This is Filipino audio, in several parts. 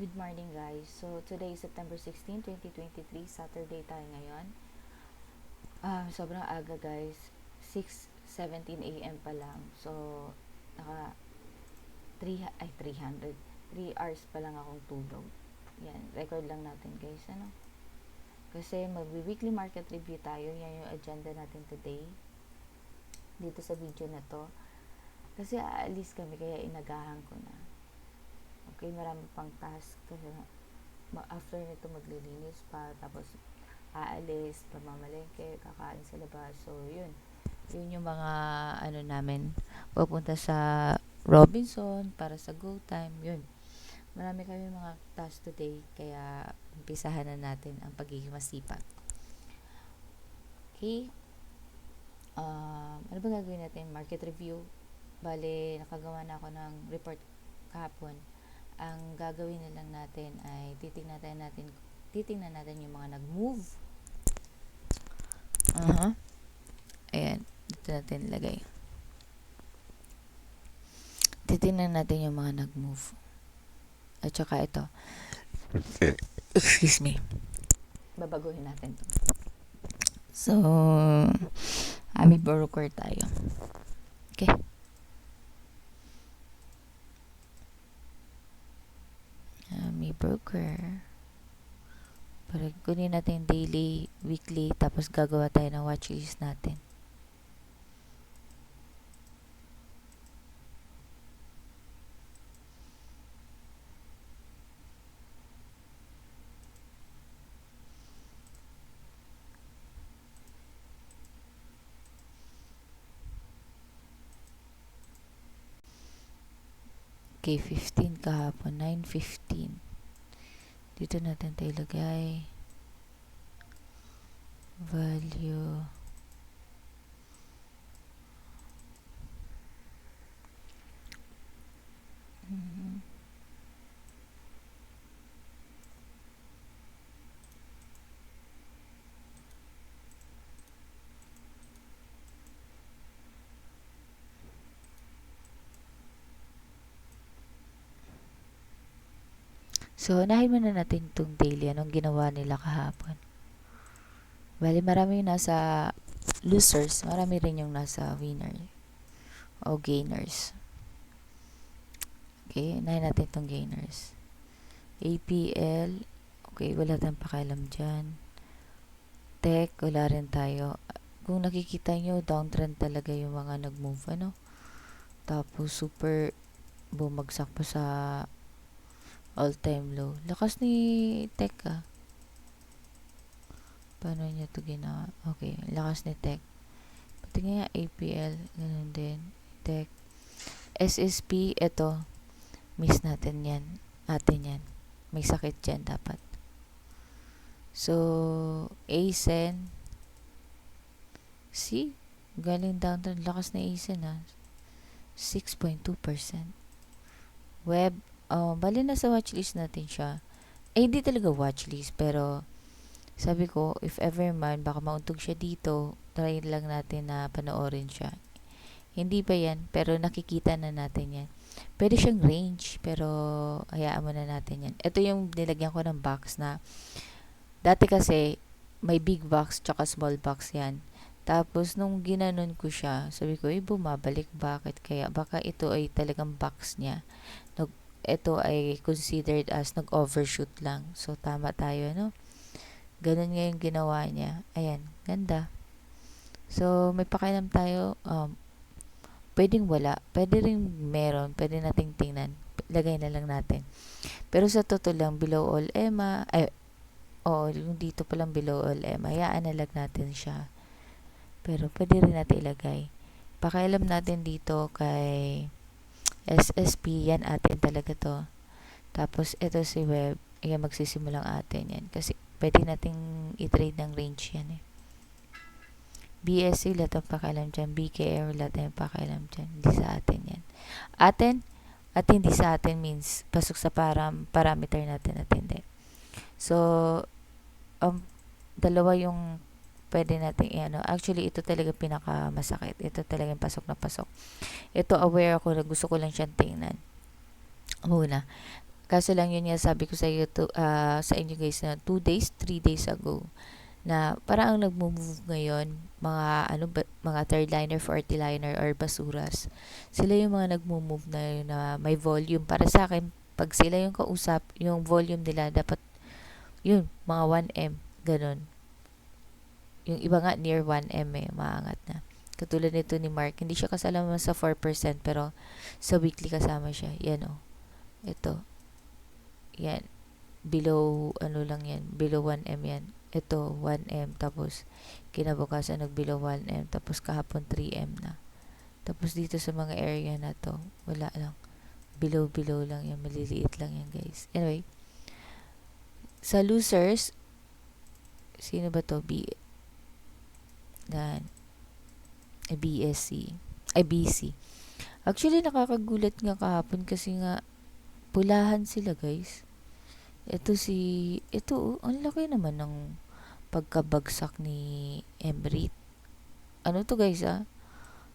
Good morning guys. So today is September 16, 2023, Saturday tayo ngayon. Sobrang aga guys. 6:17 a.m. pa lang. So naka 3 hours pa lang akong tulog. Yan, record lang natin guys, ano? Kasi magwi-weekly market review tayo. Yan yung agenda natin today. Dito sa video na to. Kasi aalis kami kaya inagahan ko na. Okay, marami pang task kasi after nito maglilinis pa, tapos aalis, pamamalengke, kakain sa labas. So, yun yung mga namin, pupunta sa Robinson para sa go time, yun. Marami kami mga task today, kaya umpisahan na natin ang pagiging masipag. Okay? Ano ba gagawin natin? Market review. Bale, nakagawa na ako ng report kahapon. Ang gagawin na lang natin ay titingnan natin yung mga nag-move. Ayan, dito natin ilagay. Titingnan natin yung mga nag-move. At saka ito. Excuse me. Babaguhin natin to. So, Ami broker tayo. Okay. Ami broker. Para kunin natin daily, weekly, tapos gagawa tayo ng watchlist natin. Okay, 15 kahapon, 9:15. Dito natin tayo ilagay. Value. So, unahin muna natin itong daily. Anong ginawa nila kahapon? Bali, marami yung nasa losers. Marami rin yung nasa winner o gainers. Okay, unahin natin itong gainers. APL. Okay, wala tayong pakialam dyan. Tech, wala rin tayo. Kung nakikita nyo, downtrend talaga yung mga nag-move, ano? Tapos, super bumagsak pa sa all-time low. Lakas ni Tech, Paano niya ito ginawa? Okay, lakas ni Tech. Pati nga APL, ganun din. Tech. SSP, ito. Miss natin yan. Atin yan. May sakit dyan dapat. So, ASEN. See? Galing downtrend. Lakas na ASEN, 6.2%. Web. Bali na sa watchlist natin siya. Hindi talaga watchlist, pero sabi ko, if ever man, baka mauntog siya dito, try lang natin na panoorin siya. Hindi pa yan, pero nakikita na natin yan. Pwede siyang range, pero hayaan mo na natin yan. Ito yung nilagyan ko ng box na, dati kasi, may big box tsaka small box yan. Tapos, nung ginanon ko siya, sabi ko, bumabalik, bakit kaya? Baka ito ay talagang box niya. Ito ay considered as nag-overshoot lang. So, tama tayo, no? Ganun nga yung ginawa niya. Ayan, ganda. So, may pakialam tayo. Pwedeng wala. Pwede rin meron. Pwede nating tingnan. Lagay na lang natin. Pero sa totoo lang, below all EMA, yung dito pa lang below all EMA, hayaan na lang natin siya. Pero pwede rin natin ilagay. Pakialam natin dito kay SSP, yan atin talaga to. Tapos, ito si web, ayan, magsisimulang atin yan. Kasi, pwede nating i-trade ng range yan BSC, lahat ang pakialam dyan. BKR, lahat ang pakialam dyan. Hindi sa atin yan. Atin, at hindi sa atin means, pasok sa parameter natin at hindi. So, dalawa yung pwede natin actually ito talaga pinakamasakit. Ito talaga yung pasok na pasok. Ito aware ako na gusto ko lang siyang tingnan muna. Kaso lang yun nga sabi ko sa inyo guys na 2 days, 3 days ago na parang ang nagmo-move ngayon mga mga third liner, fourth liner or basuras. Sila yung mga nagmo-move na yun na may volume. Para sa akin, pag sila yung kausap, yung volume nila dapat yun, mga 1M, ganun. Yung iba nga near 1M maangat na. Katulad nito ni Mark, hindi siya kasama sa 4% pero sa weekly kasama siya. Yan oh. Ito. Yan. Below, ano lang yan, below 1M yan. Ito, 1M. Tapos, kinabukasan nag-below 1M. Tapos, kahapon 3M na. Tapos, dito sa mga area na to, wala lang. Below lang yan. Maliliit lang yan, guys. Anyway, sa losers, sino ba to? Yan. BSC. Ay, BC. Actually, nakakagulat nga kahapon kasi nga, pulahan sila, guys. Ito, ang laki naman ng pagkabagsak ni Emrit. Ano to guys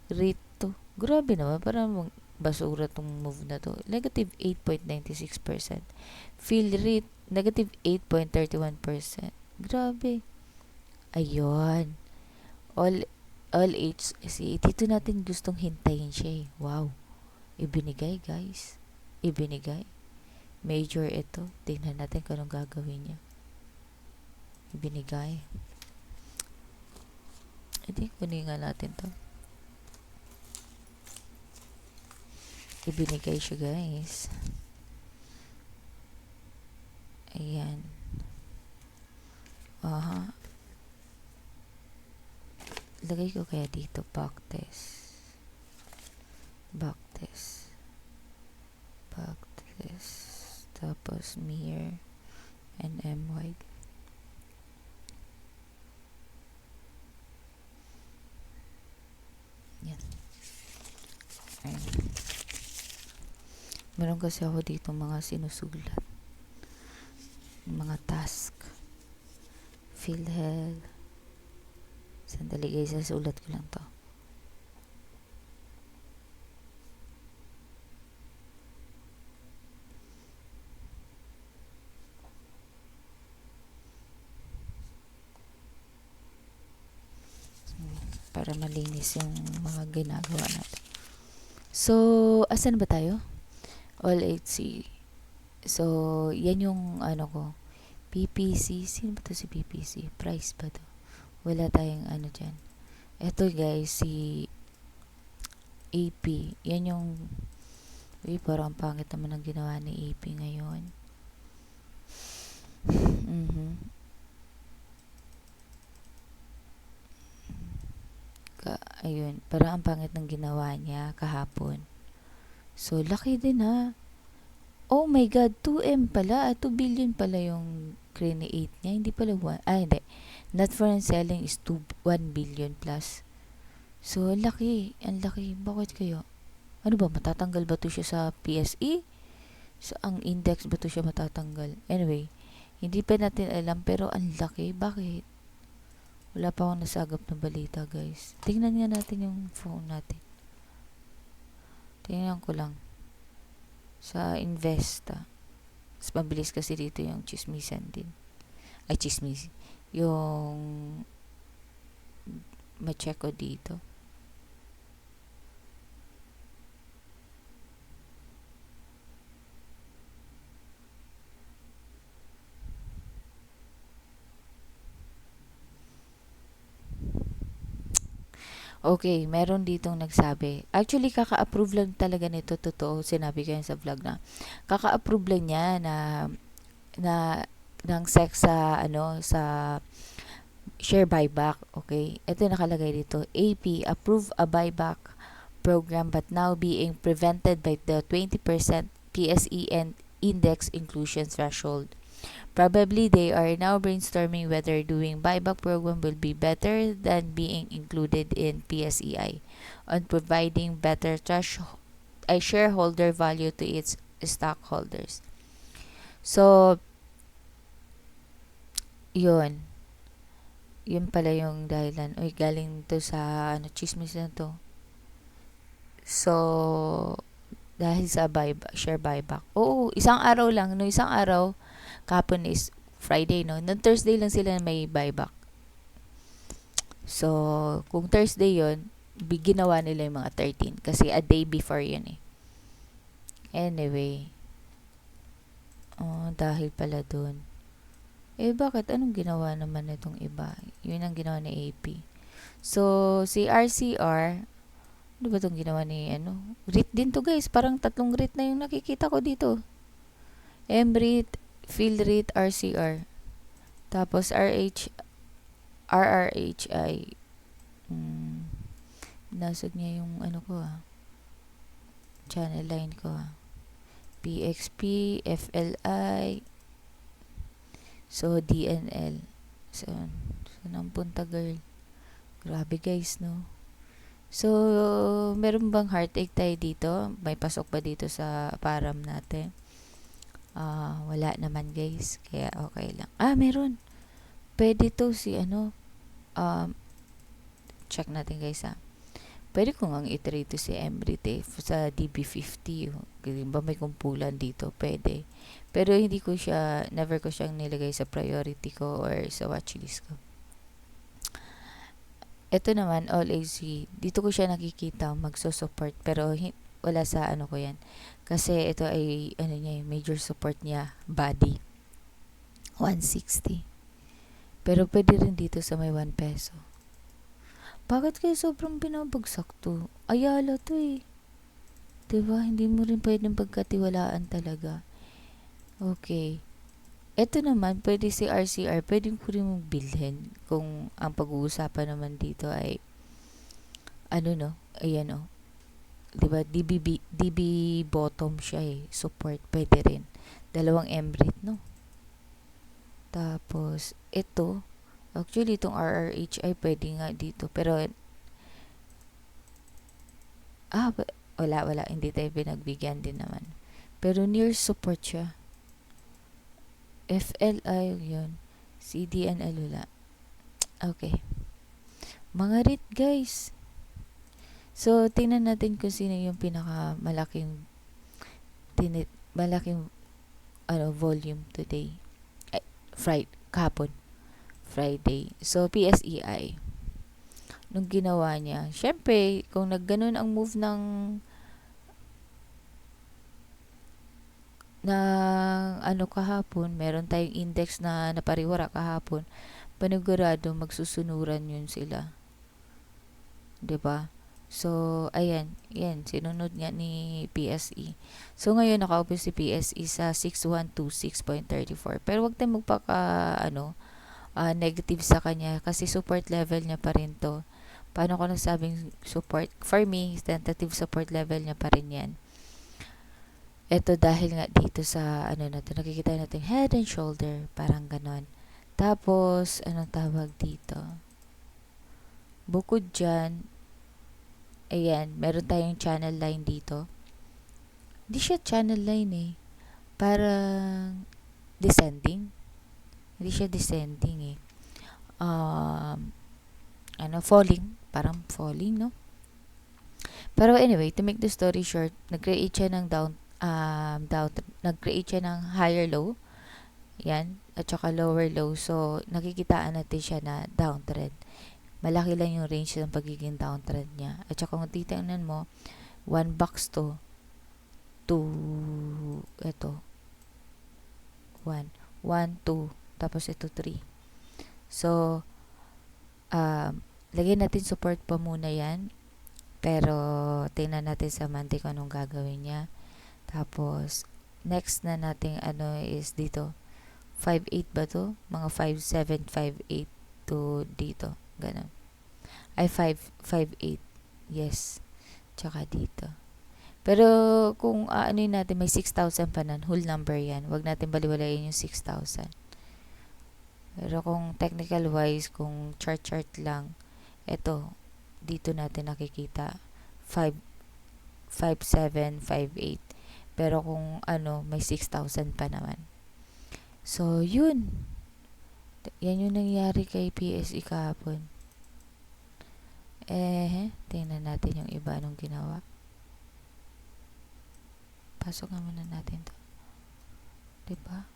Rate to. Grabe naman, parang basura tong move na to. Negative 8.96%. Fill rate, negative 8.31%. Grabe. Ayun. All HC. Dito natin gustong hintayin siya eh. Wow. Ibinigay guys. Ibinigay. Major ito. Tingnan natin kung anong gagawin niya. Ibinigay. Hindi, kunin nga natin to. Ibinigay siya guys. Ayan. Aha. Lagay ko kaya dito. Backtest. Tapos Mir and MY. Yan. Ayan. Meron kasi ako dito mga sinusulat. Mga task. PhilHealth. Sandali guys, sulat ko lang to. Para malinis yung mga ginagawa natin. So, asan ba tayo? All HC. So, yan yung ano ko. PPC. Sino ba to si PPC? Price ba to? Wala tayong ano dyan. Ito guys, si AP. Yan yung parang pangit naman ang ginawa ni AP ngayon. Ayun, parang ang pangit ng ginawa niya kahapon. So, laki din ha. Oh my God, 2M pala. 2 billion pala yung create niya. Hindi pala 1. Hindi. Not foreign selling is 1 billion plus. So, laki. Ang laki. Bakit kayo? Ano ba? Matatanggal ba to siya sa PSE? Sa ang index ba to siya matatanggal? Anyway, hindi pa natin alam pero ang laki. Bakit? Wala pa akong nasagap na balita, guys. Tingnan nga natin yung phone natin. Tingnan ko lang. Sa Investa. Mas mabilis kasi dito yung chismisan din. Ay, chismis. Yung ma-check ko dito. Okay, meron ditong nagsabi. Actually, kaka-approve lang talaga nito. Totoo, sinabi ko yan sa vlog na. Kaka-approve lang niya na ng sex sa share buyback. Okay? Ito nakalagay dito. AP approve a buyback program but now being prevented by the 20% PSE and index inclusion threshold. Probably they are now brainstorming whether doing buyback program will be better than being included in PSEI on providing better shareholder value to its stockholders. So, yun. Yun pala yung dahilan. Uy, galing to sa chismis na to. So, dahil sa share buyback. Oo, isang araw lang. No, isang araw, kapon is Friday, no? Noong Thursday lang sila may buyback. So, kung Thursday yon, ginawa nila yung mga 13 kasi a day before yun eh. Anyway, dahil pala dun. Bakit? Anong ginawa naman itong iba? Yun ang ginawa ni AP. So, si RCR, ano ba itong ginawa ni, REIT din to guys. Parang 3 REIT na yung nakikita ko dito. MREIT, PhilREIT, RCR. Tapos RRHI. Nasag niya yung channel line ko PXP, FLI, so DNL. So nang punta girl. Grabe guys, no? So, meron bang heartache tayo dito? May pasok ba dito sa param natin? Wala naman guys. Kaya okay lang. Meron. Pwede to si check natin guys Pwede ko nga i-trade to si Emrit sa DB50. Ba may kumpulan dito? Pwede. Pero hindi ko siya, never ko siyang nilagay sa priority ko or sa watchlist ko. Ito naman, All AC. Dito ko siya nakikita magso-support pero wala sa ko yan. Kasi ito ay niya, major support niya, body. 160. Pero pwede rin dito sa may 1 peso. Bakit kayo sobrang binabagsak to? Ayala to eh. Diba? Hindi mo rin pwedeng pagkatiwalaan talaga. Okay. Ito naman, pwede si RCR, pwede ko rin mong bilhin kung ang pag-uusapan naman dito ay ayan diba, DB bottom siya eh, support, pwede rin. 2 MREIT, no? Tapos, ito, actually, itong RRHI, pwede nga dito, pero, wala, hindi tayo pinagbigyan din naman. Pero near support siya. FLI yun. CDNL wala. Okay. Mga REIT guys. So, tingnan natin kung sino yung pinakamalaking volume today. Kahapon. Friday. So, PSEI. Nung ginawa niya, syempre, kung nagganon ang move ng kahapon, meron tayong index na napariwara kahapon, panigurado magsusunuran yun sila. 'Di ba? So, ayan, sinunod nga ni PSE. So, ngayon nakaupo si PSE sa 6126.34. Pero wag tayong negative sa kanya kasi support level niya pa rin to. Paano ko nasabing support? For me, tentative support level niya pa rin yan. Ito dahil nga dito sa nakikita natin head and shoulder, parang ganon. Tapos, anong tawag dito? Bukod dyan, ayan, meron tayong channel line dito. Hindi siya channel line eh. Parang descending. Hindi siya descending eh. Falling. Parang falling, no? Pero anyway, to make the story short, nag-create siya ng nag-create siya ng higher low. Yan. At saka lower low. So, nakikitaan natin siya na downtrend. Malaki lang yung range ng pagiging downtrend niya. At saka kung titignan mo, 1 box to 1, 2, tapos ito 3. So, lagyan natin support pa muna yan. Pero, tingnan natin sa Monday kung anong gagawin niya. Tapos, next na natin is dito. 5.8 ba to? Mga 5.7, 5.8 to dito. Ganun. Ay, 5.8. Yes. Tsaka dito. Pero, kung natin, may 6,000 pa nun. Whole number yan. Huwag natin baliwalayin yung 6,000. Pero kung technical wise, kung chart lang, ito, dito natin nakikita 5.7, 5.8. Pero kung may 6,000 pa naman. So, yun. Yan yung nangyari kay PSE kahapon. Tingnan natin yung iba anong ginawa. Pasok nga muna natin to. Diba?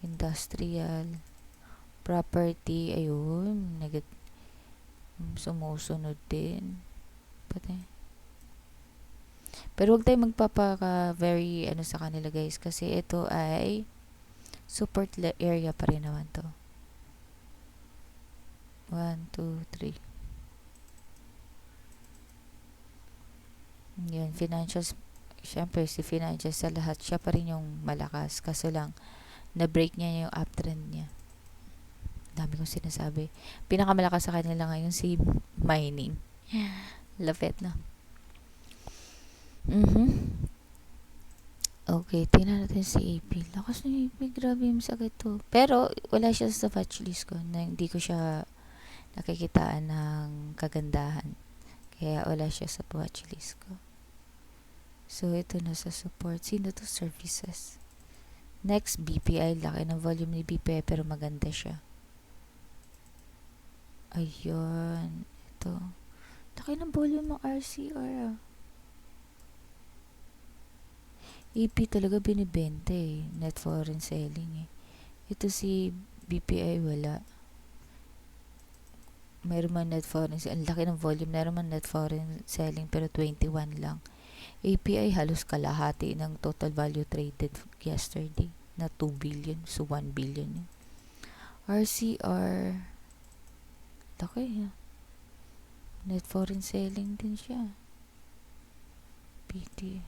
Industrial. Property. Ayun. Sumusunod din. Pati. Pero huwag tayo magpapaka very sa kanila guys. Kasi ito ay support area pa rin naman to. 1, 2, 3. Yun. Financials. Siyempre, si financials sa lahat, siya pa rin yung malakas. Kaso lang, na-break niya yung uptrend niya. Dami kong sinasabi. Pinakamalakas sa kanila ngayon si mining. Lapit na. Okay, tingnan natin si AP. Lakas na AP. Grabe yung sakit to. Pero, wala siya sa watchlist ko. Na hindi ko siya nakikitaan ng kagandahan. Kaya, wala siya sa watchlist ko. So, ito na sa support. Sino to? Services. Next, BPI. Laki ng volume ni BPI pero maganda siya. Ayun. Ito. Laki ng volume ng RCR EP talaga binibenta eh. Net foreign selling eh. Ito si BPI wala. Mayroon man net foreign selling. Ang laki ng volume. Mayroon man net foreign selling pero 21 lang. API halos kalahati ng total value traded yesterday na 2 billion. So 1 billion yun. RCR laki ha. Net foreign selling din siya. PT.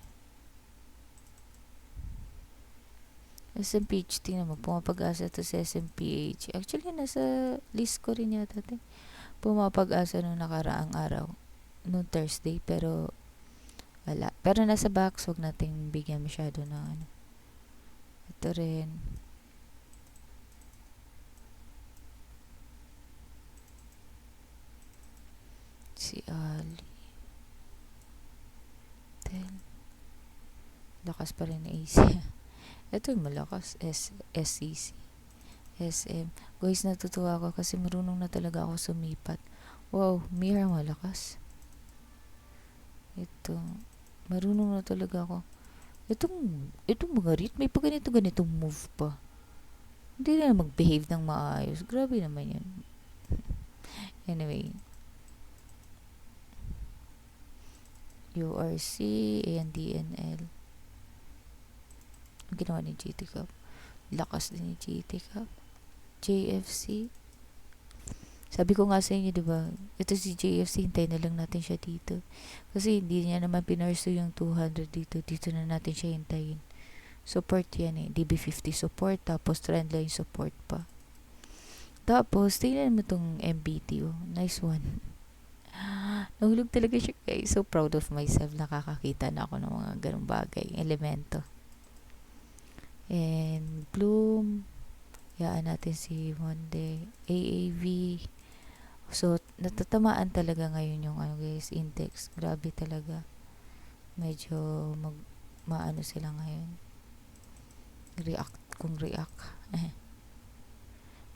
SMPH, tingnan mo, pumapag-asa to sa SMPH. Actually, nasa list ko rin yata. Pumapag-asa nung nakaraang araw. Nung Thursday, pero wala. Pero nasa box, huwag nating bigyan masyado ng ano. Ito rin. Si Ali. Then, lakas pa rin AC. Ito yung malakas. SCC. SM. Guys, natutuwa ako kasi marunong na talaga ako sumipat. Wow, Mira malakas. Ito. Marunong na talaga ako. Itong mga REIT, may pa ganitong move pa. Hindi na mag-behave ng maayos. Grabe naman yun. Anyway. URC, ANDNL. Ang ginawa ni GT Cup. Lakas din ni GT Cup. JFC. Sabi ko nga sa inyo, diba? Ito si JFC, hintay na lang natin siya dito. Kasi hindi niya naman pinarso yung 200 dito. Dito na natin siya hintayin. Support yan eh. DB50 support, tapos trendline support pa. Tapos, tingnan mo itong MBT. Oh. Nice one. Nahulog talaga siya, guys. So proud of myself. Nakakakita na ako ng mga ganung bagay. Elemento. And Bloom. Yaan natin si Monday. AAV. So, natatamaan talaga ngayon yung guys, index. Grabe talaga. Medyo maano sila ngayon. React.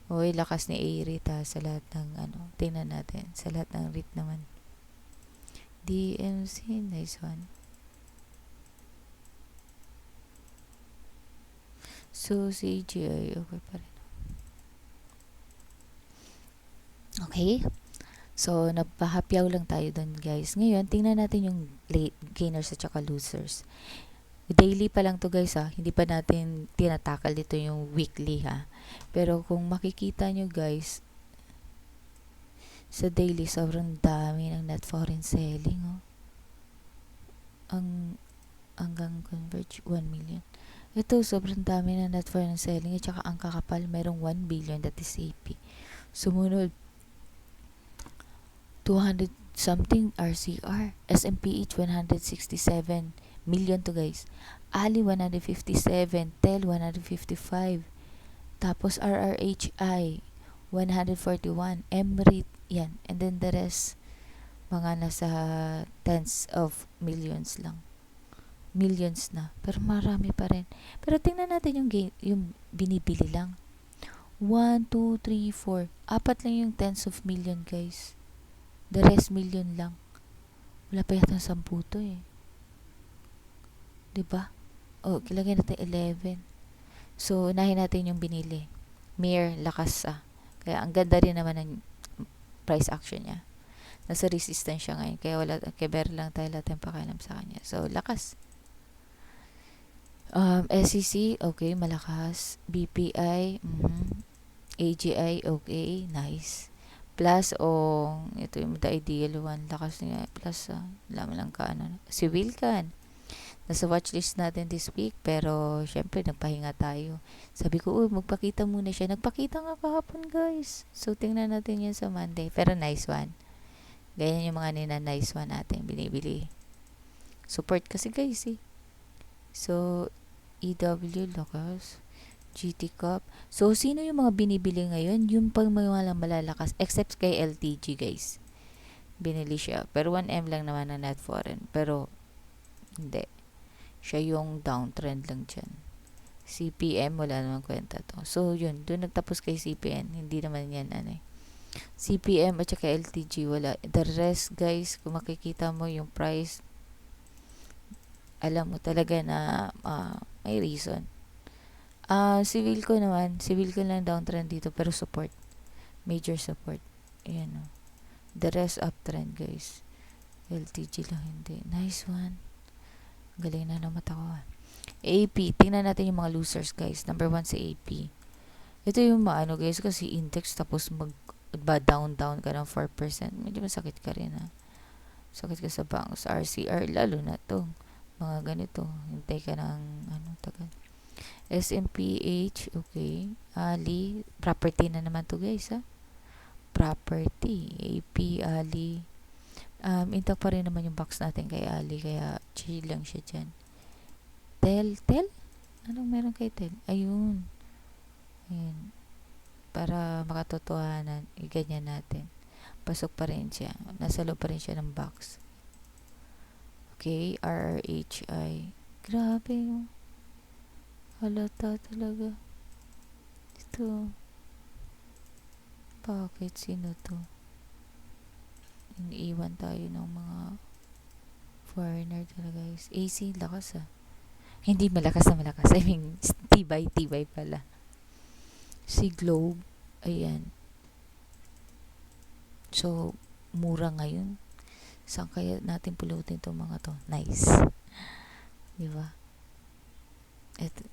Uy, lakas ni A-REIT sa lahat ng tingnan natin. Sa lahat ng REIT naman. DMC, nice one. So, CGI, okay pa rin. Okay? So, napahapyaw lang tayo dun, guys. Ngayon, tingnan natin yung gainers at saka losers. Daily pa lang to, guys, ha. Hindi pa natin tinatakal dito yung weekly, ha. Pero kung makikita nyo, guys, sa daily, sobrang dami ng net foreign selling, oh. Hanggang converge 1 million. Ito, sobrang dami ng net foreign selling at saka ang kakapal, mayroong 1 billion, that is AP. Sumunod, 200 something RCR. SMPH, 167 million to, guys. Ali, 157. TEL, 155. Tapos, RRHI, 141. MREIT, yan. And then the rest, mga nasa tens of millions lang. Millions na. Pero marami pa rin. Pero tingnan natin yung binibili lang. 1, 2, 3, 4. Apat lang yung tens of million, guys. The rest million lang. Wala pa yata 10 to eh. Diba? O, ilagay natin 11. So, unahin natin yung binili. Mir, lakas Kaya, ang ganda rin naman ng price action niya. Nasa resistance siya ngayon. Kaya bear lang tayo natin pakialam sa kanya. So, lakas. SEC, okay, malakas. BPI, AGI, okay, nice. Plus, ito yung the ideal one. Lakas niya. Plus, laman lang ka, si Wilcan. Nasa watchlist natin this week, pero, syempre, nagpahinga tayo. Sabi ko, magpakita muna siya. Nagpakita nga kahapon, guys. So, tingnan natin yan sa Monday. Pero, nice one. Ganyan yung mga nice one natin binibili. Support kasi, guys, eh. So, EW, lakas. GT Cup. So, sino yung mga binibili ngayon? Yung pang mga malalakas. Except kay LTG, guys. Binili siya. Pero 1M lang naman na net foreign. Pero, hindi. Siya yung downtrend lang dyan. CPM, wala naman kwenta to. So, yun. Doon nagtapos kay CPN. Hindi naman yan, CPM at saka LTG, wala. The rest, guys, kung makikita mo yung price, alam mo talaga na may reason. Civil ko lang downtrend dito, pero support. Major support. Ayan, o. The rest uptrend, guys. LTG lang hindi. Nice one. Galing na ng mata ko. AP. Tingnan natin yung mga losers, guys. Number 1 sa AP. Ito yung maano, guys, kasi index tapos down ka ng 4%. Medyo masakit ka rin, ha. Sakit ka sa banks. RCR, lalo na to. Mga ganito. Hintay ka ng, tagal. SMPH, okay. Ali, property na naman to, guys, ha. Property. AP, Ali. Intact pa rin naman yung box natin kay Ali, kaya chill lang siya dyan. Tel? Anong meron kay Tel? Ayun. Para makatotohanan, ganyan natin. Pasok pa rin siya. Nasa loob pa rin siya ng box. Okay, RRHI. Grabe, oh. Halata talaga. Ito. Bakit? Sino to? Iniiwan tayo ng mga foreigner talaga, guys. AC, lakas, Hindi malakas na malakas. I mean, tibay pala. Si Globe, ayan. So, mura ngayon. Saan kaya natin pulutin itong mga to? Nice. Diba? Ito.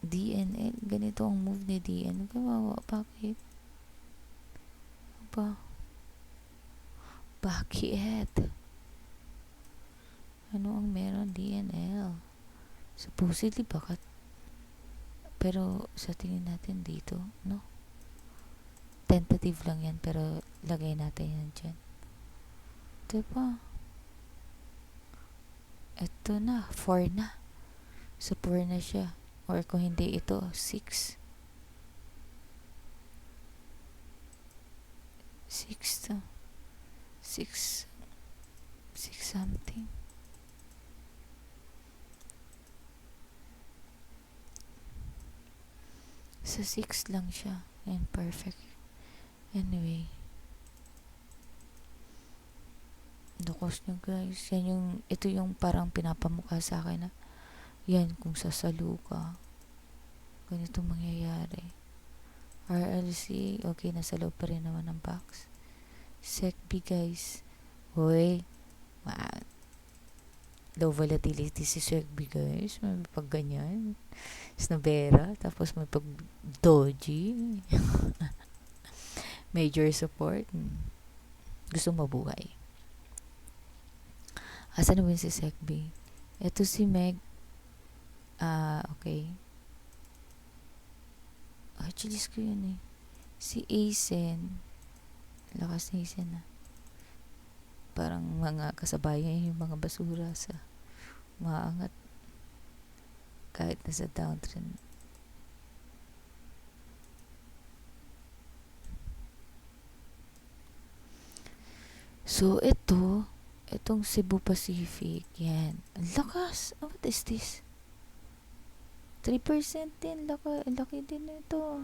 DNL. Ganito ang move ni DNL. Kawawa. Bakit? Bakit? Ano ang meron DNL? Supposedly, bakit? Pero, sa tingin natin dito, no? Tentative lang yan, pero lagay natin yan dyan. Diba? Ito na, 4 na. So, 4 na siya. Or kung hindi ito, 6. 6 to. 6 something. Sa 6 lang siya. And perfect. Anyway. Dokos nyo, guys. Ito yung parang pinapamukha sa akin na yan, kung sasalo ka, ganito mangyayari. RLC, okay, nasa loob pa rin naman ng box. SECB, guys. Hoy, low volatility si SECB, guys. May pag ganyan. Snobera. Tapos may pag doji. Major support. Gusto mabuhay. Asan naman si SECB? Ito si Meg. Okay. Actually, ko yun, si Asen. Lakas ni Asen, parang mga kasabayan yung mga basura sa maangat kahit nasa downtrend. So, itong Cebu Pacific, yan. Ang lakas. What is this? 3% din. Laki din ito.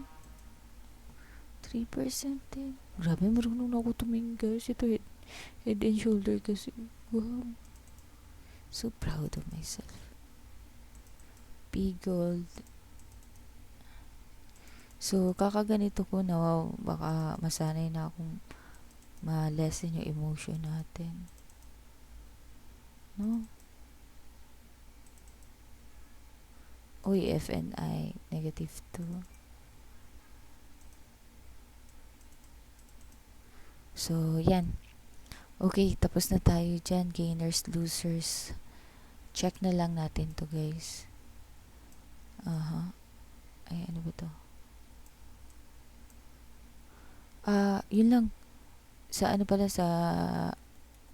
3% din. Grabe, marunong na ako tumingin, guys. Ito head and shoulder kasi. Wow. So proud of myself. P Gold. So, kakaganito ko na, wow, baka masanay na akong ma-lessen yung emotion natin. No? Uy, FNI, -2. So, yan. Okay, tapos na tayo dyan. Gainers, losers. Check na lang natin to, guys. Ay, ano ba to? Yun lang. Sa ano pala, sa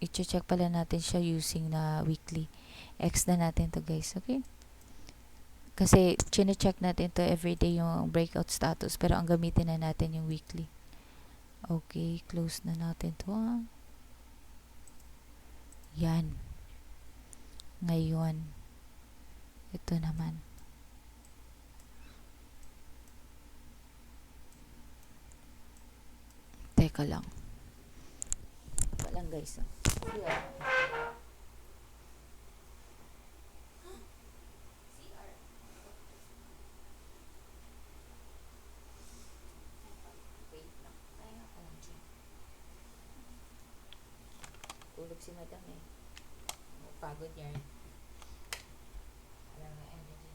i-check pala natin siya using na weekly. X na natin to, guys. Okay? Kasi, chine-check natin to everyday yung breakout status. Pero ang gamitin na natin yung weekly. Okay, close na natin to. Yan. Ngayon, ito naman. Teka lang. Walang guys. Yeah. Wait lang. Kaya ako lang dyan. Tulog si madam eh. Pagod niya rin. Alam na energy.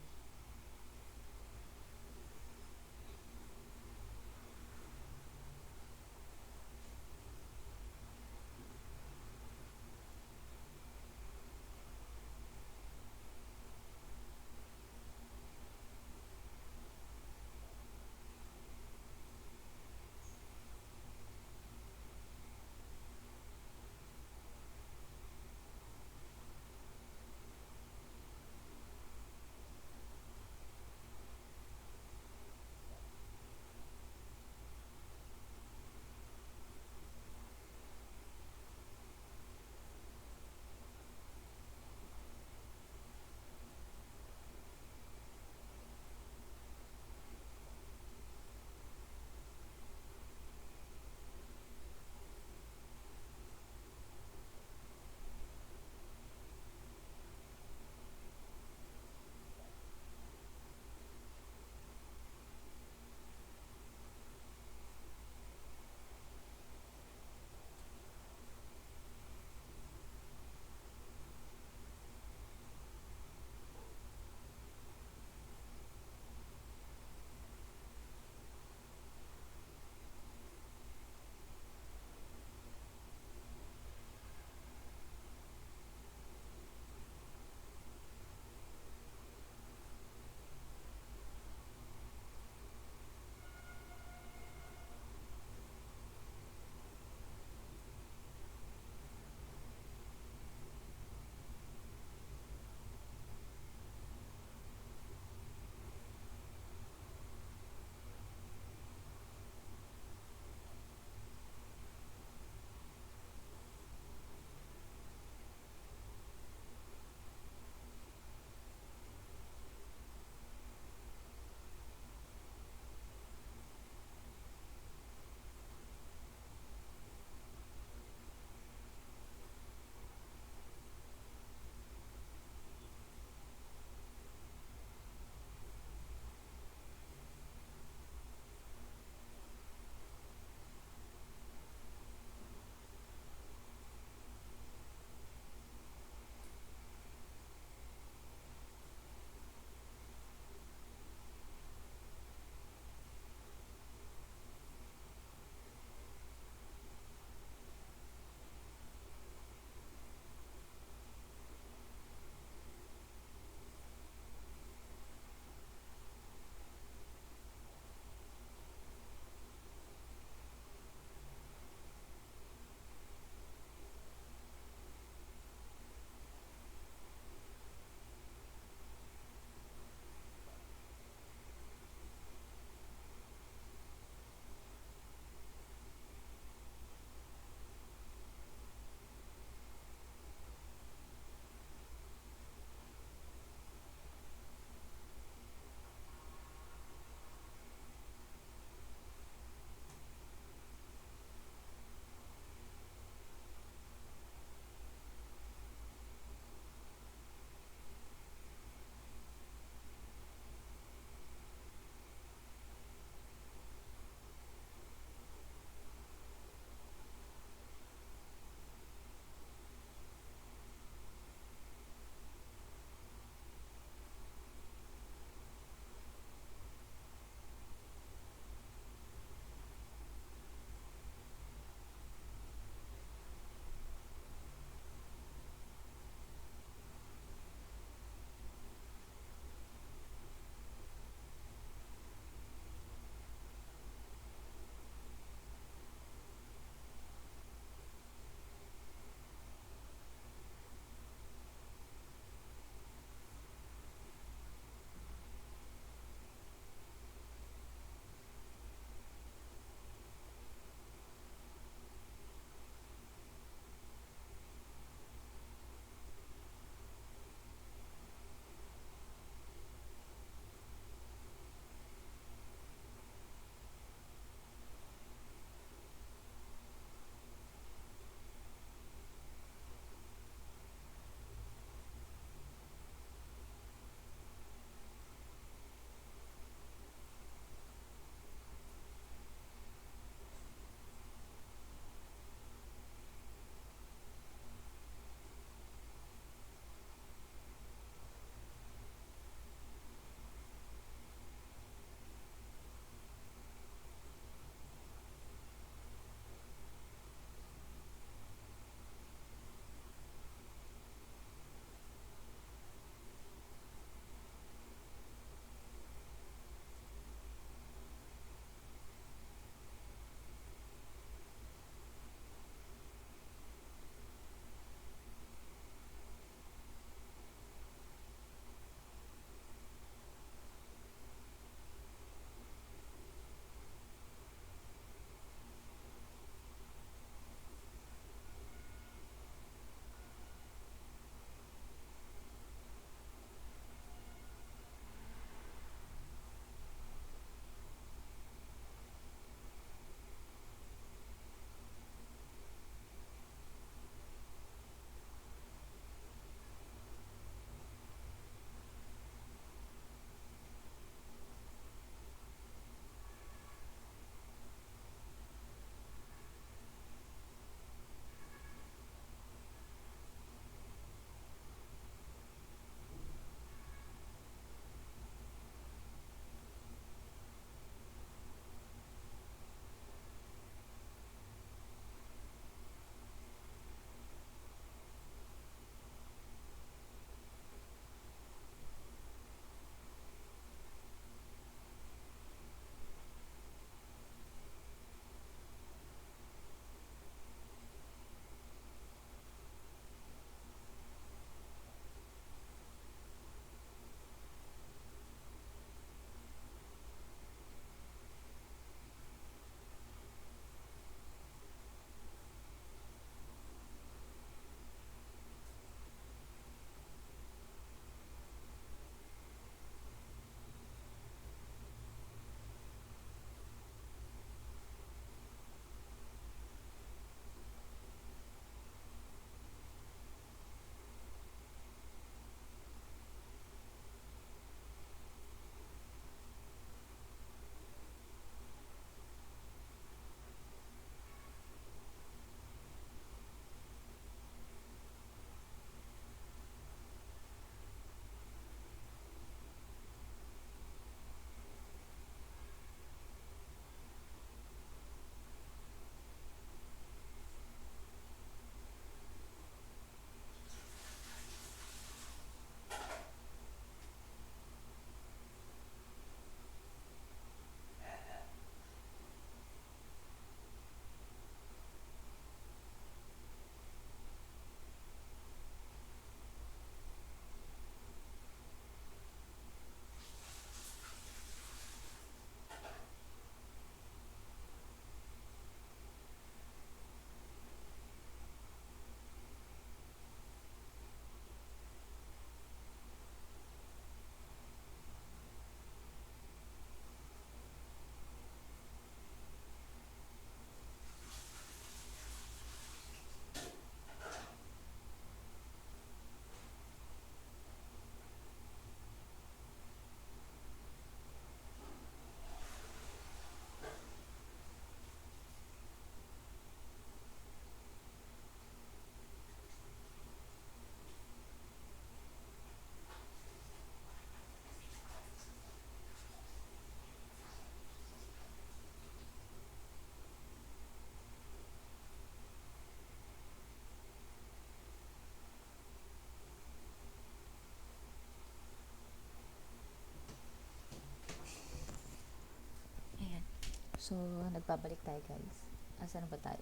So, nagbabalik tayo guys. Asan na ba tayo?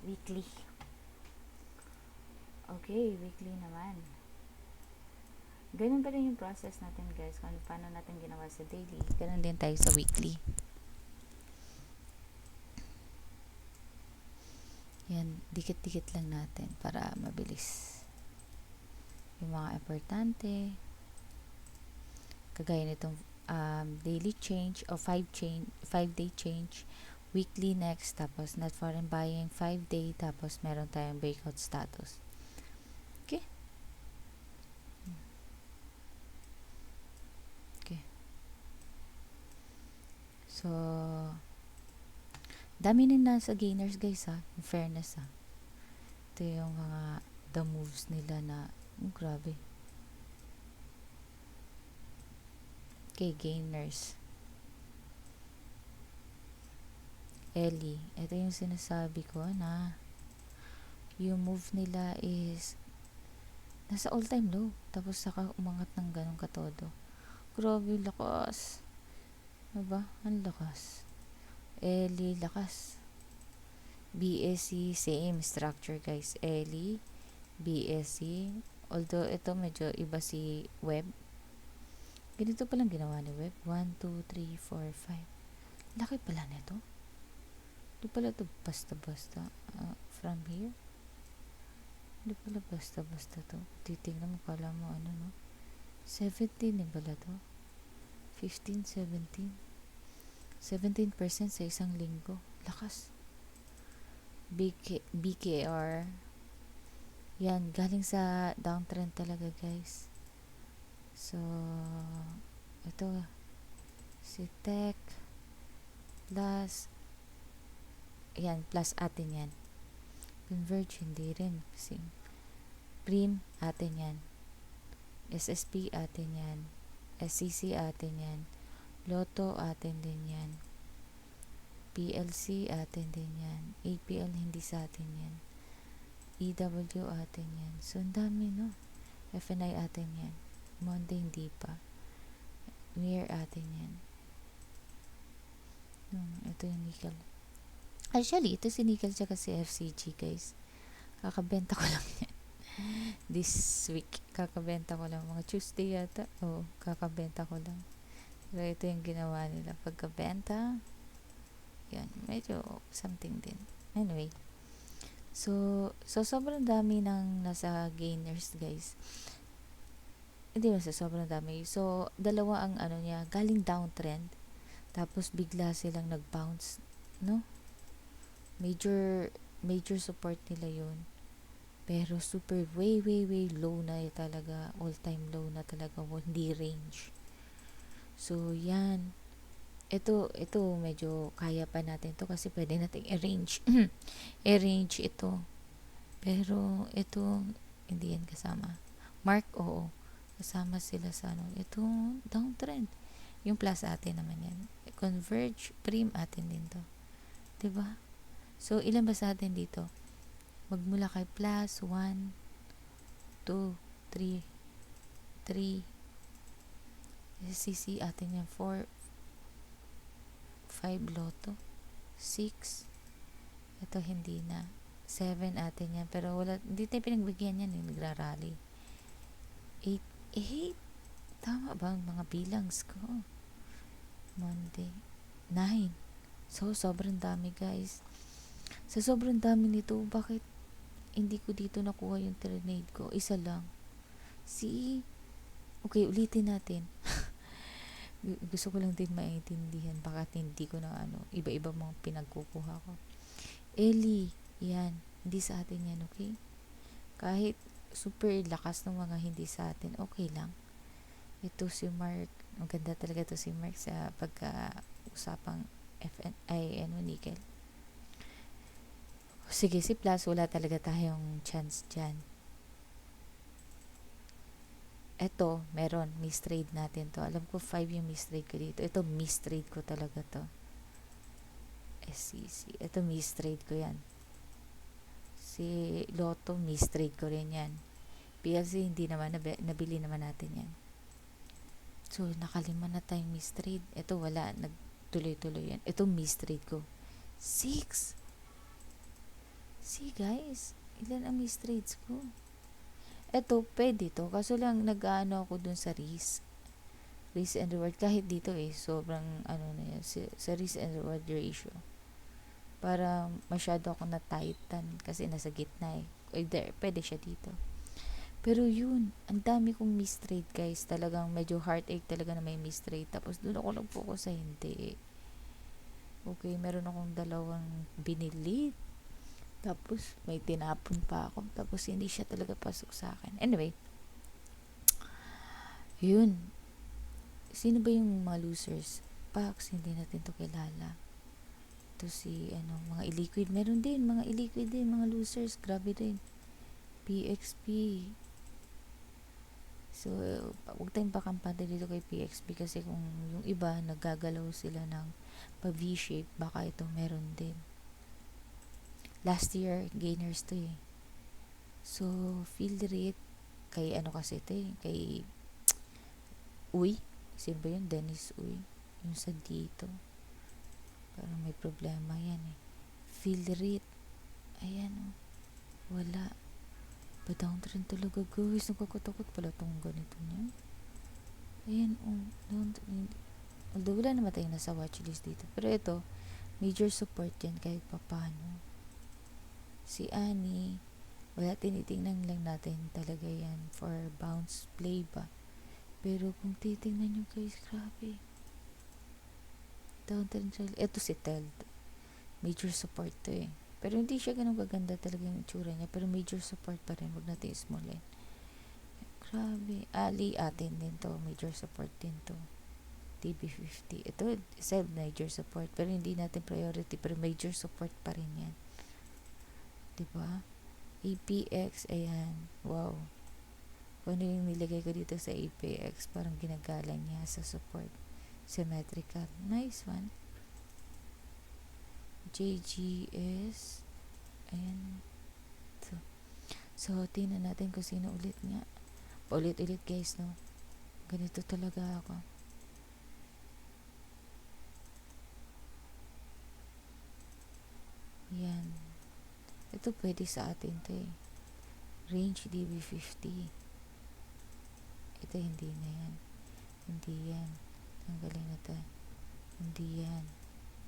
Weekly. Okay, weekly naman. Ganun pa rin yung process natin guys. Kung paano natin ginawa sa daily, ganun din tayo sa weekly. Yan, dikit-dikit lang natin para mabilis. Yung mga importante, kagaya nitong daily change o 5-day change, weekly next, tapos not foreign buying 5-day, tapos meron tayong breakout status. Okay? Okay. So, dami din nasa gainers guys ha, in fairness ha. Ito yung mga the moves nila na, grabe. Okay, gainers. Ellie, ito yung sinasabi ko na yung move nila is nasa all time low, tapos saka umangat ng ganong katodo. Grabe, lakas. Diba? Ang lakas. Ellie, lakas. BSC, same structure guys. Ellie, BSC. Although ito medyo iba si Web. Ganito palang ginawa ni Web. 1, 2, 3, 4, 5. Laki pala nito. Di pala ito basta-basta. From here. Di pala basta-basta to. Titignan mo, kala mo ano no. 17 din pala to. 15, 17. 17% sa isang linggo. Lakas. BKR. Yan, galing sa downtrend talaga guys. So, ito. Si Tech. Plus. Yan, plus atin yan. Converge, hindi rin. Prim, atin yan. SSP, atin yan. SCC, atin yan. Lotto, atin din yan. PLC, atin din yan. APL, hindi sa atin yan. EW, atin yan. So, ang dami, no? FNI, atin yan. Monday, hindi pa. Mir, atin yan. Ito yung nickel. Actually, ito si nickel tsaka si FCG, guys. Kakabenta ko lang yan. This week, kakabenta ko lang. Mga Tuesday yata. Kakabenta ko lang. So, ito yung ginawa nila. Pagkabenta, yan, medyo something din. Anyway, so sobrang dami ng nasa gainers, guys. Hindi ba sobrang dami. So, dalawa ang ano niya, galing downtrend. Tapos, bigla silang nag-bounce, no? Major support nila yun. Pero, super way low na talaga. All-time low na talaga. Hindi range. So, yan. Ito medyo kaya pa natin to kasi pwede nating i-range. I-range ito. Pero, ito, hindi yan kasama. Mark, oo. Kasama sila sa ano. Ito, downtrend. Yung plus atin naman yan. Converge, prim atin din to. Diba? So, ilan ba sa atin dito? Magmula kay plus, 1, 2, 3, 3, SCC atin yan, 4, 5 Lotto, 6, ito hindi na, 7 atin yan, pero wala, hindi tayo pinagbigyan yan, nagrarally. 8, tama ba ang mga bilangs ko? Monday, 9. So, sobrang dami guys. Sa sobrang dami nito, bakit hindi ko dito nakuha yung trade ko? Isa lang. Okay, ulitin natin. Gusto ko lang din maintindihan bakit hindi ko na iba-iba mga pinagkukuha ko. Ellie, yan. Hindi sa atin yan, okay? Kahit super lakas ng mga hindi sa atin, okay lang. Ito si Mark. Maganda talaga ito si Mark sa pagka-usapang nickel. Sige, si Plus, wala talaga tayong chance dyan. Ito, meron. Mistrade natin to. Alam ko 5 yung mistrade ko dito. Ito, mistrade ko talaga to. SCC. Ito, mistrade ko yan. Si Lotto, mistrade ko rin yan. PLC, hindi naman. Nabili naman natin yan. So, nakalima na tayong mistrade. Ito, wala. tuloy-tuloy yan. Itong miss trade ko, 6. See guys, ilan ang miss trades ko? Ito, pwede to. Kaso lang, nag-ano ako dun sa risk. Risk and reward. Kahit dito sobrang, na yan, sa risk and reward ratio. Para masyado ako na-tighten kasi nasa gitna pwede siya dito. Pero yun, ang dami kong mistrade guys. Talagang medyo heartache talaga na may mistrade. Tapos doon ako nag-focus sa hindi. Okay, meron akong 2 binili. Tapos may tinapon pa ako. Tapos hindi siya talaga pasok sa akin. Anyway, yun. Sino ba yung mga losers? Pax, hindi natin to kilala. Ito si, mga illiquid. Meron din, mga illiquid din, mga losers. Grabe din. PXP. So, huwag tayong pakampante dito kay PXP kasi kung yung iba, naggagalaw sila ng pa-V-shape, baka ito meron din. Last year, gainers to So, field rate, kay kasi ito kay Uy. Sino ba yun? Dennis Uy. Yung sa dito. Parang may problema yan Field rate. Ayan wala. Pa-downtrend talaga guys. Nagkakutakot pala tong ganito niya. Ayan downtrend. Although wala naman tayong nasa watchlist dito. Pero ito, major support yan kahit papano. Si Annie, wala, tinitingnan lang natin talaga yan for bounce play ba. Pero kung titingnan nyo guys, grabe. Downtrend. Ito si Teld. Major support to Pero hindi siya ganun kaganda talaga yung itsura niya. Pero major support pa rin. Huwag natin ismulin. Grabe. Ali atin din to. Major support din to. TB50. Ito, major support. Pero hindi natin priority. Pero major support pa rin yan. Diba? APX, ayan. Wow. Kung ano yung nilagay ko dito sa APX, parang ginagalang niya sa support. Symmetrical. Nice one. JGS. Ayan. So, tingnan natin kung sino ulit nga. Paulit-ulit guys, no? Ganito talaga ako. Yan. Ito pwede sa atin to Range DB50. Ito hindi na yan. Hindi yan. Tanggalin na to. Hindi yan.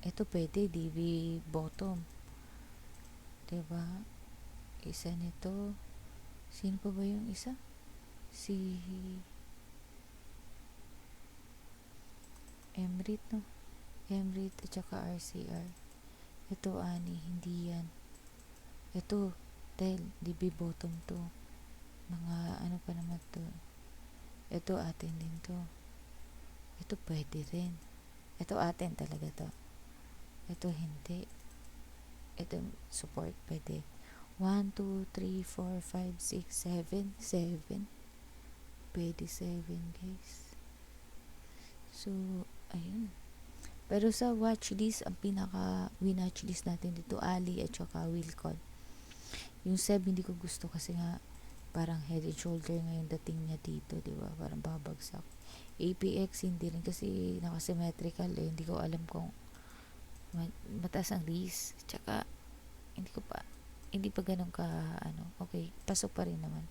Ito pwede DB bottom. Diba? Isa nito. Sino pa ba yung isa? Si Emrit, no? Emrit at saka RCR. Ito, Ani. Hindi yan. Ito, DB bottom to. Mga ano pa naman to. Ito atin din to. Ito pwede rin. Ito atin talaga to. Ito hindi. Ito support pwede. 1, 2, 3, 4, 5, 6, 7. 7. Pwede 7 guys. So, ayun. Pero sa watchlist, ang pinaka win-watchlist natin dito, Ali at saka Wilcon. Yung Seb, hindi ko gusto kasi nga parang head and shoulder ngayon dating niya dito, di ba? Parang babagsak. APX, hindi rin kasi nakasymmetrical Hindi ko alam kung mataas ang risk. Tsaka, hindi pa ganun ka, okay, pasok pa rin naman.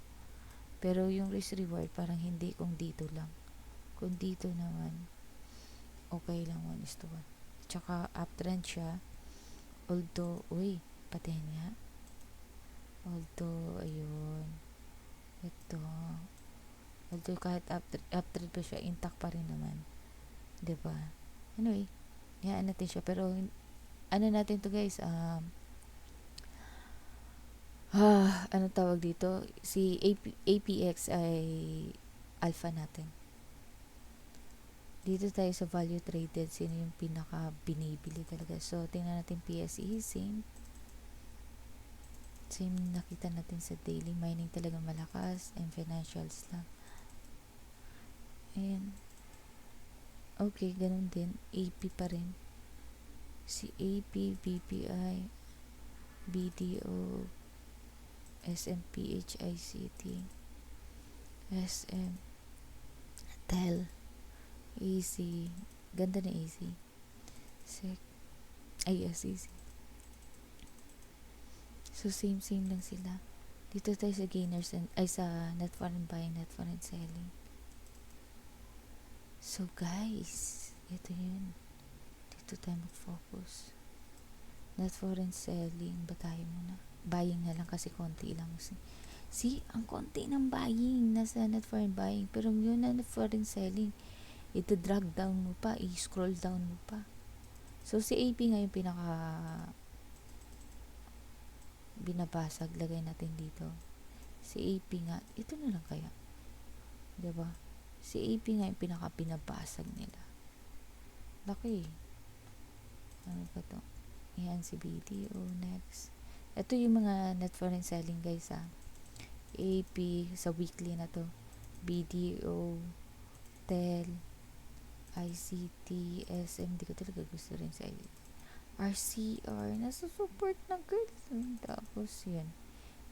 Pero yung risk reward, parang hindi kung dito lang. Kung dito naman, okay lang 1:1. Tsaka, uptrend siya. Although, patayin nga. Although, ayun. Ito. Although, kahit uptrend pa siya, intact pa rin naman. Diba? Anyway, hayaan natin siya. Pero, natin to guys, ano tawag dito? Si APX ay alpha natin. Dito tayo sa value traded. Sino yung pinaka binibili talaga? So, tingnan natin PSE. Same nakita natin sa daily. Mining talaga malakas. And financials lang. Ayan. Okay, ganun din. AP pa rin. Si AP, BPI, BDO, SMP, HICT, SM, TEL, AC. Ganda na AC. Sec. Ay, SEC. So, same lang sila. Dito tayo sa gainers and, ay sa net foreign buying, net foreign selling. So, guys, ito yun. Dito tayo mag-focus. Net foreign selling ba tayo muna? Buying na lang kasi konti lang. See, ang konti ng buying nasa net foreign buying. Pero yun na net foreign selling, ito drag down mo pa, i-scroll down mo pa. So, si AP nga yung pinaka binabasag. Lagay natin dito. Si AP nga, ito na lang kaya. Diba? Si AP nga yung pinaka binabasag nila. Laki. Ano ba to? Ayan si BDO next. Ito yung mga net foreign selling guys ha. AP sa weekly na to. BDO, TEL, ICT, SM. Di ko talaga gusto rin sa RCR. Nasa support na girls. Tapos yun.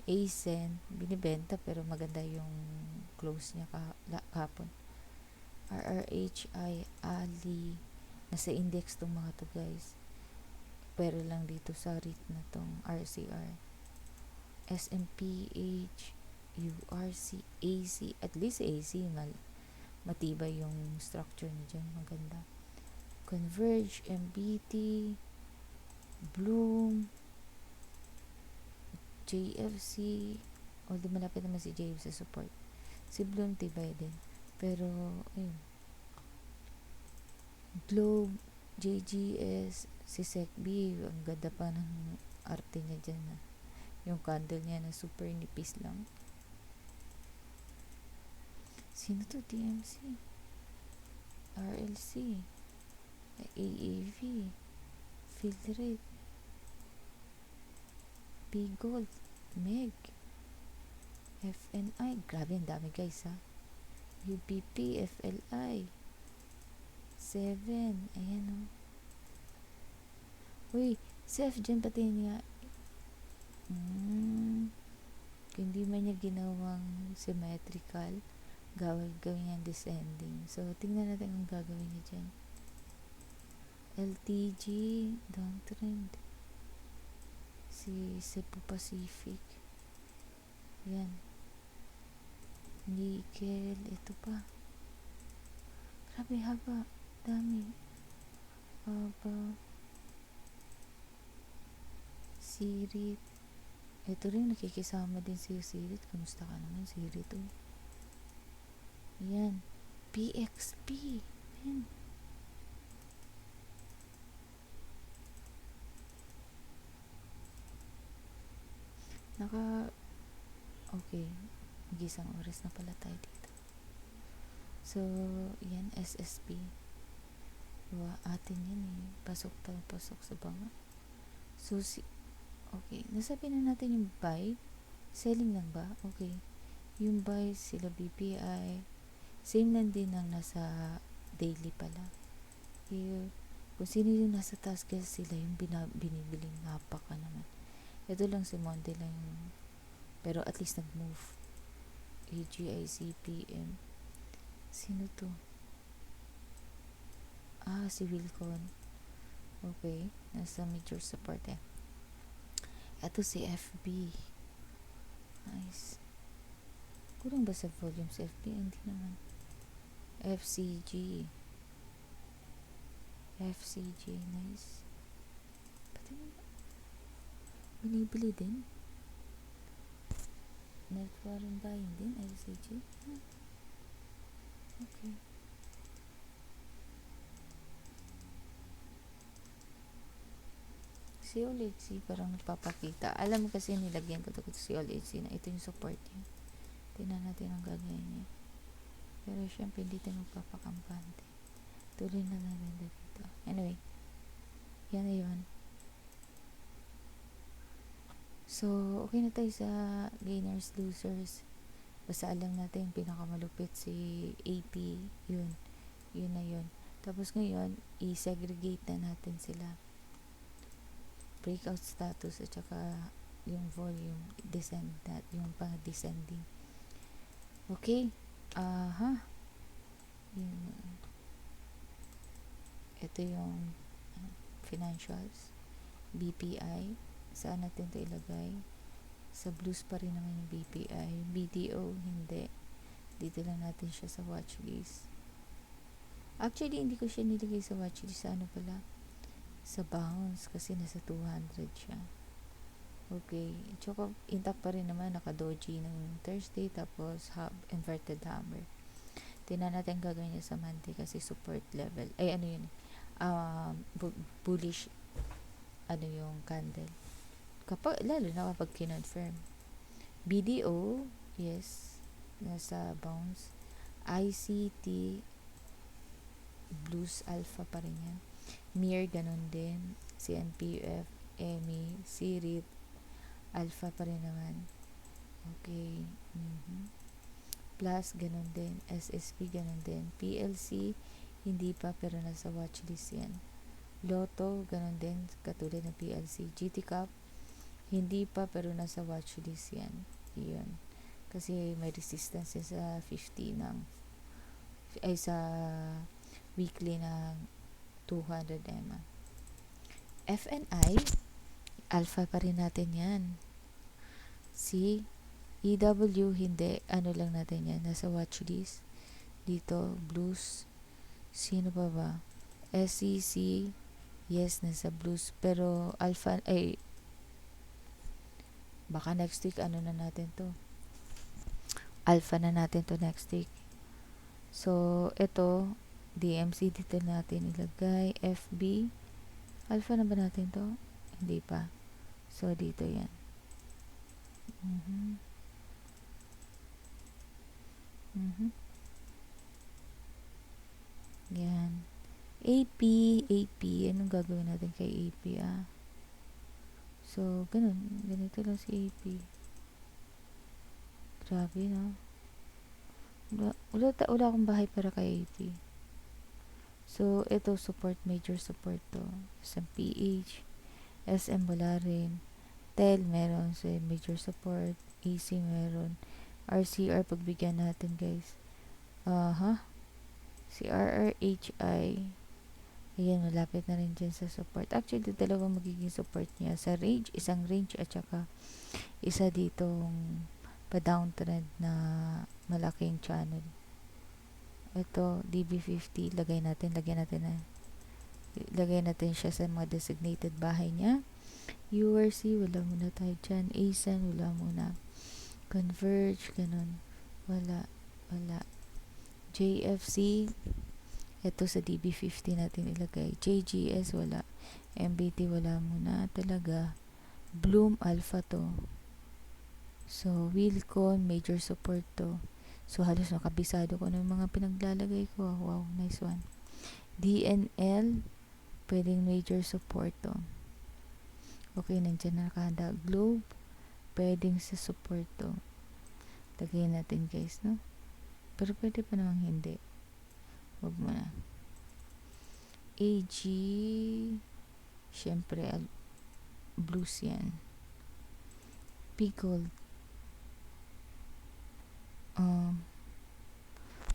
ASEN. Binibenta pero maganda yung close niya kapon. RRHI, Ali. Nasa index tong mga to guys. Pero lang dito sa REIT na tong RCR. SMPH, URC, AC. At least AC, matibay yung structure niya dyan. Maganda. Converge, MBT, Bloom, JFC. Although malapit naman si JFC sa support. Si Bloom tibay din. Pero, ayun. Globe, JGS, si SecB, ang ganda pa ng arte niya dyan na. Yung candle niya na super nipis lang. Sino to? TMC, RLC, AAV, Field Rate, P-Gold, MEG, FNI. Grabe, ang dami guys ha. UPP, FLI, 7. Ayan o. Uy, Sef dyan pati niya. Hindi man niya ginawang symmetrical, gawin niya descending. So, tingnan natin ang gagawin niya dyan. LTG, downtrend. Si Cebu Pacific. Yan. Nickel, ito pa. Grabe, haba. Dami. Haba. Sirit. Ito rin, nakikisama din si Sirit. Kamusta ka naman, Sirit? Yan. PXP. Yan. Okay. Mag-isang oras na pala tayo dito. So, yan, SSP. Diba, atin yan eh. Pasok sa banga. So, okay. Nasabi na natin yung buy. Selling lang ba? Okay. Yung buy, sila BPI. Same lang din ang nasa daily pala. Kung sino yung nasa task, sila yung binibiling napaka naman. Ito lang si Monday lang yung, pero at least nag-move. AGICPM. Sino to? Si Wilcon. Okay. Nasa major support eh. Ito si FB. Nice. Kulang ba sa volume si FB? Hindi naman. FCG. Nice. Pati binibili din. Net foreign buying din, FCG. Okay. Si OLHC parang nagpapakita. Alam mo kasi nilagyan ko si OLHC na ito yung support niya. Tingnan natin ang gagawin niya. Pero syempre hindi tayo magpapakampante. Tuloy na natin dito. Anyway, yan na yun. So, okay na tayo sa gainers, losers. Basta alam natin pinakamalupit si AP. Yun na yun. Tapos ngayon, i-segregate na natin sila. Breakout status at saka yung volume yung pang-descending. Okay. Ito yung financials. BPI, saan natin to ilagay? Sa blues pa rin naman yung BPI. BDO, hindi. Dito lang natin siya sa watchlist. Actually, hindi ko siya nilagay sa watchlist. Sa ano pala? Sa bounce, kasi nasa 200 siya. Okay. Tsaka, intact pa rin naman. Naka-doji ng Thursday, tapos inverted hammer. Tingnan natin gagawin niya sa Monday kasi support level. Ay, ano yun? Bullish, ano yung candle. Lalo na kapag kinonfirm. BDO, yes, nasa bounce. ICT, blues alpha pa rin yan. MIR, ganun din. CNPF, EMI, CRIT, alpha pa rin naman. Okay. Plus, ganun din. SSP, ganun din. PLC, hindi pa, pero nasa watchlist yan. Lotto, ganun din, katulad ng PLC. GT Cup, hindi pa, pero nasa watchlist yan. Yun. Kasi may resistance yan sa 50 sa weekly ng 200 EMA. FNI, alpha pa rin natin yan. Si EW, hindi. Ano lang natin yan. Nasa watchlist. Dito, blues. Sino pa ba? SEC, yes, nasa blues. Pero alpha, baka next week, ano na natin to? Alpha na natin to next week. So, ito, DMC dito natin ilagay. FB, alpha na ba natin to? Hindi pa. So, dito yan. Yan. AP, anong gagawin natin kay AP, So, ganito lang si AP. Grabe, no? Wala akong bahay para kay AP. So, ito, major support to. SMPH, SM wala rin. TEL, meron. So, major support. AC, meron. RCR, pagbigyan natin, guys. Si RRHI, ayan, malapit na rin dyan sa support. Actually, dalawang magiging support niya. Sa range, isang range at saka isa ditong pa-downtrend na malaking channel. Ito, DB50, lagay natin siya sa mga designated bahay niya. URC, wala muna tayo dyan. ASAN, wala muna. Converge, ganun. Wala. JFC, ito sa DB50 natin ilagay. JGS, wala. MBT, wala muna talaga. Bloom, alpha to. So, Wilcon, major support to. So, halos nakabisado ko ng mga pinaglalagay ko. Wow, nice one. DNL, pwedeng major support to. Okay, nandiyan na nakahanda. Globe, pwedeng sa support to. Lagay natin, guys, no? Pero pwede pa namang hindi. Huwag mo na. AG, syempre, blues yan. P-Gold.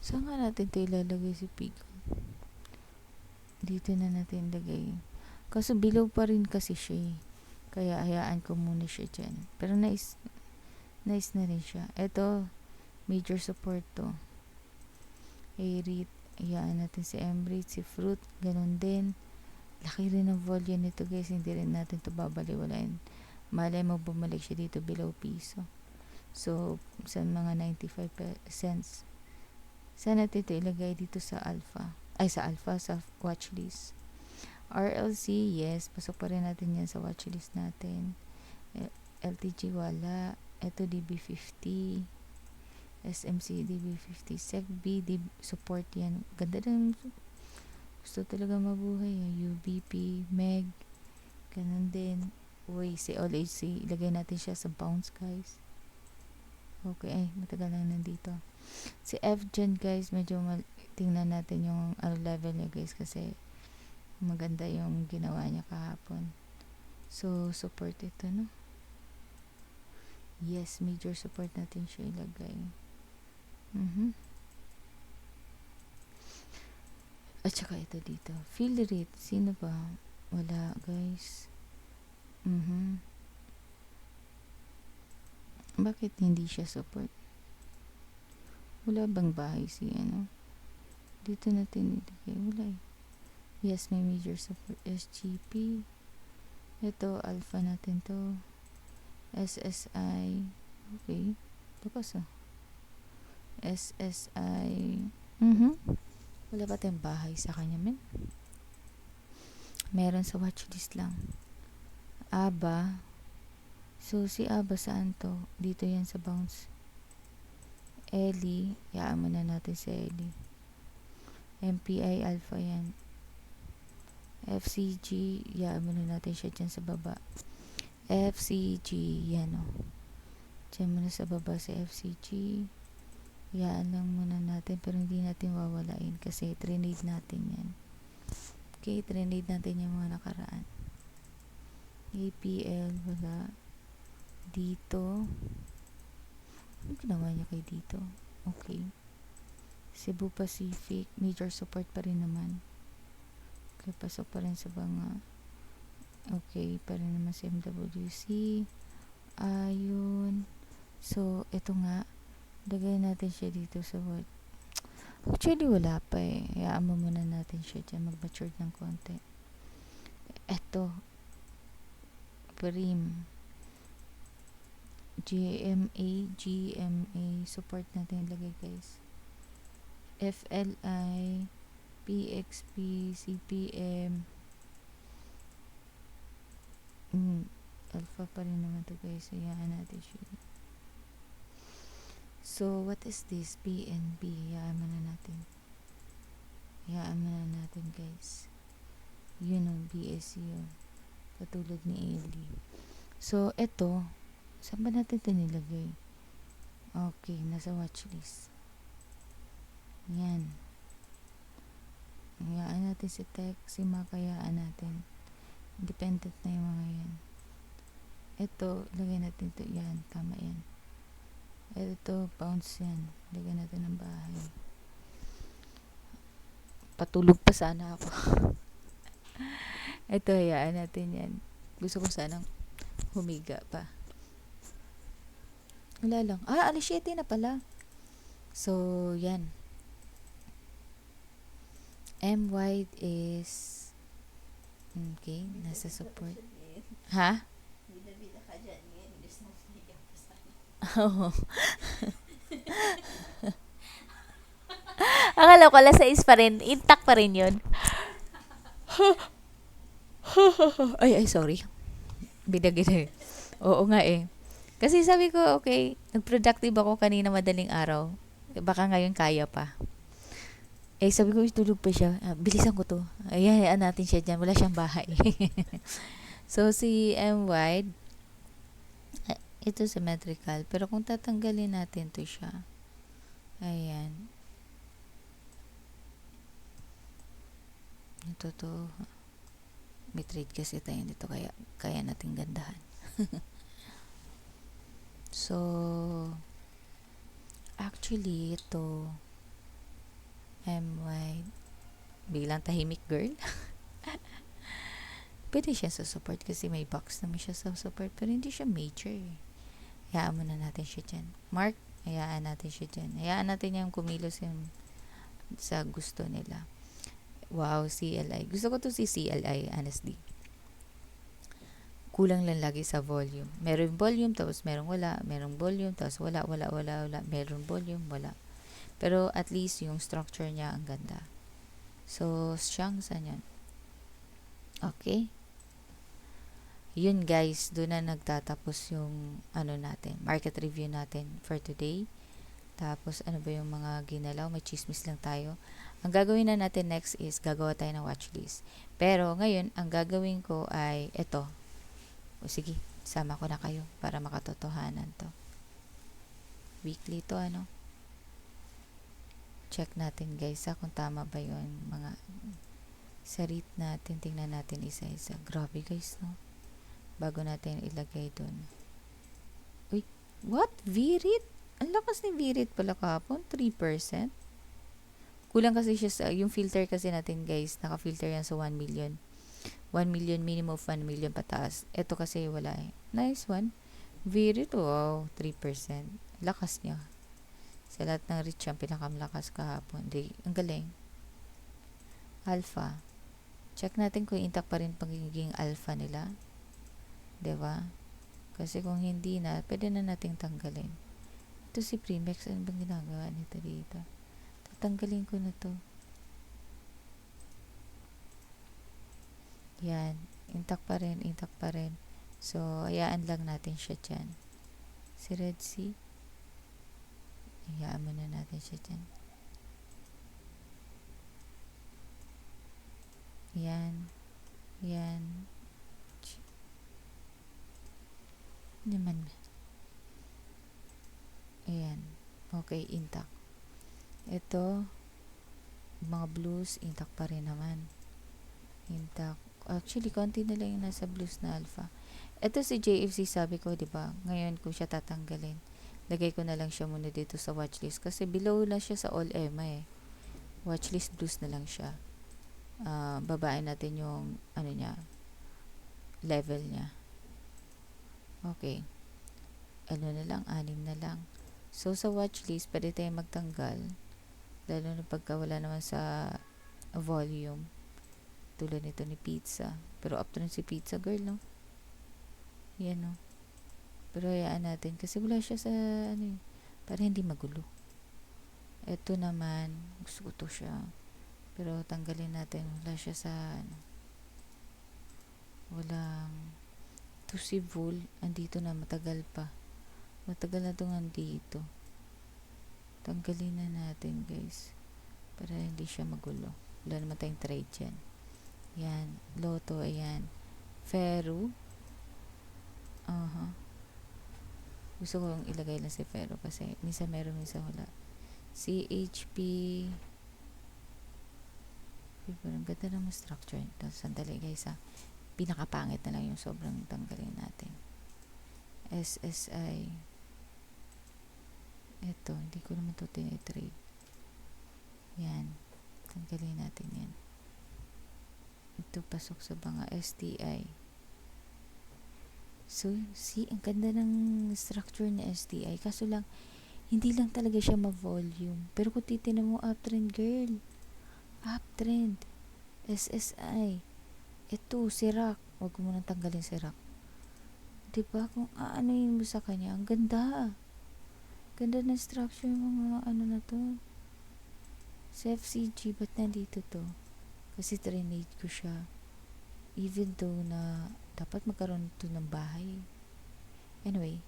Saan nga natin ito ilalagay si P-Gold? Dito na natin ilagay. Kaso below pa rin kasi siya. Kaya hayaan ko muna siya dyan. Pero nice na rin siya. Ito, major support to. A-REIT, hayaan natin si M-REIT, si Fruit, ganun din. Laki rin ang volume nito, guys. Hindi rin natin ito babaliwalain. Malay mo bumalik siya dito below piso. So, sa mga 95 cents. Saan natin ito ilagay dito sa alpha? Sa watchlist. RLC, yes. Pasok pa rin natin yan sa watchlist natin. LTG, wala. Ito, DB50. SMC, DB50. SECB, support yan. Ganda lang. Gusto talaga mabuhay. UBP, MEG. Ganun din. Si OLHC. Ilagay natin siya sa bounce, guys. Okay. Matagal lang nandito. Si FGen, guys, medyo tingnan natin yung level niya, guys, kasi maganda yung ginawa niya kahapon. So, support ito, no? Yes, major support natin siya ilagay. At saka ito dito. Fill rate. Sino ba? Wala, guys. Mhm. Bakit hindi siya support? Wala bang bahay si ano? Dito natin ilagay. Wala eh. Yes, may major support. SGP. Ito, alpha natin to. SSI. Okay. Tapos ah. SSI. Wala ba tayong bahay sa kanya, men? Meron sa watchlist lang. ABA. So, si ABA saan to? Dito yan sa bounce. Ellie. Yaan muna natin si Ellie. MPI alpha yan. FCG. Yaan muna natin siya dyan sa baba. FCG. Yan o. Dyan muna sa baba si FCG. Yaan lang muna natin. Pero hindi natin wawalain kasi trinade natin yan. Okay, trinade natin yung mga nakaraan. APL. Wala. Dito. Ano ginawa niya kay dito? Okay. Cebu Pacific. Major support pa rin naman. Okay, pasok pa rin sa banga. Okay, pa rin naman sa MWC. Ayun. So, ito nga. Lagay natin siya dito sa what? Actually, wala pa eh. Hayaan mo muna natin siya dyan. Mag-mature ng konti. Ito. Prim. GMA. Support natin ilagay, guys. FLI. PXP. CPM. Alpha pa rin naman to, guys. Hayaan natin siya. So, what is this? PNB. Hayaan muna natin, guys. Yun o, BSU. Katulad ni Ellie. So, ito, saan ba natin ito nilagay? Okay, nasa watchlist. Yan. Hayaan natin si Tech, si Mac, hayaan natin. Independent na yung mga yan. Ito, lagay natin ito. Yan, tama yan. Ito, bounce yan. Lagyan natin ng bahay. Patulog pa sana ako. Ito, hayaan natin yan. Gusto ko sanang humiga pa. Wala lang. Alas 7 na pala. So, yan. M-wide is okay, nasa support. Ha? Bida-bida ka dyan. Ngayon, ilis na humiga pa sana. Oo. Akala ko alas 6 pa rin. Intact pa rin yun. ay, sorry. Bidagin. Oo nga eh. Kasi sabi ko, okay, nag-productive ako kanina madaling araw. Baka ngayon kaya pa. Eh, sabi ko, tulog pa siya. Bilisan ko to. Ayan natin siya dyan. Wala siyang bahay. So, si M-wide, ito symmetrical. Pero kung tatanggalin natin to siya, ayan. Ito to. May trade kasi tayo dito. Kaya natin gandahan. So, actually, ito, M-wide, biglang tahimik girl. Pwede siya sa support kasi may box naman siya sa support. Pero hindi siya major eh. Hayaan muna natin siya dyan. Mark, hayaan natin siya dyan. Hayaan natin yung kumilos yung sa gusto nila. Wow, CLI. Gusto ko to si CLI, honestly. Kulang lang lagi sa volume. Meron volume, tapos merong wala. Merong volume, tapos wala. Meron volume, wala. Pero at least yung structure niya ang ganda. So, siyang saan yan? Okay. Yun guys, doon na nagtatapos yung natin, market review natin for today. Tapos ano ba yung mga ginalaw? May chismis lang tayo. Ang gagawin na natin next is gagawa tayo ng watchlist. Pero ngayon, ang gagawin ko ay ito. O sige, sama ko na kayo para makatotohanan to. Weekly to check natin guys kung tama ba yun. Mga sa rate natin, tingnan natin isa-isa. Grabe guys, no? Bago natin ilagay dun. Uy, what? VRIT? Ang lakas ni VRIT pala kahapon. 3%. Kulang kasi siya sa, yung filter kasi natin guys, naka-filter yan sa 1 million. 1 million minimum of 1 million pataas. Ito kasi wala eh. Nice one. Very to, wow, 3%. Lakas niya. Sa lahat ng rich ang pinakamalakas kahapon. Di, ang galing. Alpha. Check natin kung intact pa rin pagiging alpha nila. 'Di ba? Kasi kung hindi na, pwede na nating tanggalin. Ito si Primex, ano bang ginagawa nito dito? Tatanggalin ko na to. Yan. Intact pa rin, intact pa rin. So, hayaan lang natin siya dyan. Si Red Sea, hayaan muna natin siya dyan. Yan. Yan. Naman. Ayan. Okay, intact. Ito, mga blues, intact pa rin naman. Intact. Actually, konti na lang yung nasa blues na alpha. Ito si JFC, sabi ko, di ba? Ngayon ko siya tatanggalin. Lagay ko na lang siya muna dito sa watchlist. Kasi below na siya sa all EMA eh. Watchlist blues na lang siya. Babain natin yung, ano niya, level niya. Okay. Ano na lang, 6 na lang. So, sa watchlist, pwede tayong magtanggal. Lalo na pagka wala naman sa volume. Tulad nito ni Pizza. Pero up to rin si Pizza girl, no? Yan, no? Pero hayaan natin. Kasi wala siya sa, ano para hindi magulo. Ito naman, gusto ko to siya. Pero tanggalin natin. Wala siya sa, ano. Walang, to si Vul, andito na, matagal pa. Matagal na itong andito. Tanggalin na natin, guys. Para hindi siya magulo. Wala naman tayong trade dyan. Yan. Lotto, ayan. Ferro. Gusto ko yung ilagay lang si Ferro kasi minsan meron, minsan wala. CHP. Parang ganda naman structure nito. Sandali guys ha. Pinakapangit na lang yung sobrang tanggalin natin. SSI. Ito, hindi ko naman ito tinitrade. Yan. Tanggalin natin yan. Ito pasok sa mga STI. So, see, ang ganda ng structure ni STI. Kaso lang, hindi lang talaga siya ma-volume. Pero kung titinan mo, uptrend girl. Uptrend. SSI. Ito, Sirac. Huwag mo nang tanggalin Sirac. Diba? Kung aanoyin mo sa kanya, ang ganda. Ganda ng structure mga ano na to. Sa FCG, ba't nandito to? Kasi trinade ko siya. Even though na dapat magkaroon ito ng bahay. Anyway.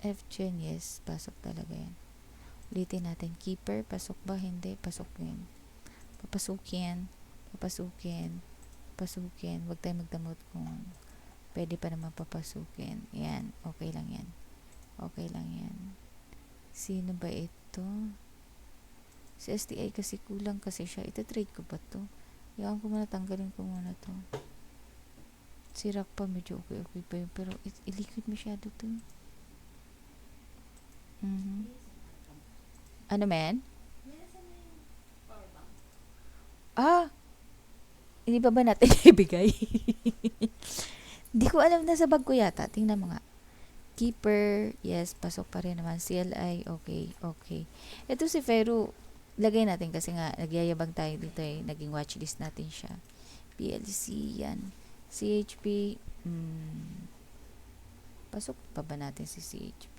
FGen, yes. Pasok talaga yan. Ulitin natin. Keeper, pasok ba? Hindi. Pasok yan. Papasukin. Papasukin. Papasukin. Huwag tayo magdamot kung pwede pa naman papasukin. Yan. Okay lang yan. Okay lang yan. Sino ba ito? Si STI kasi kulang kasi siya. Ita-trade ko ba to? Iyan ko muna, tanggalin ko muna to. Sirac pa, medyo okay pa yun. Pero iliquid masyado to. Ano men? Hindi ba natin ibigay? Hindi ko alam, na sa bag ko yata. Tingnan mo nga. Keeper, yes, pasok pa rin naman. CLI, okay, okay. Ito si Ferro, lagay natin kasi nga nagyayabang tayo dito eh. Naging watchlist natin siya. PLC, yan. CHP, pasok pa ba natin si CHP?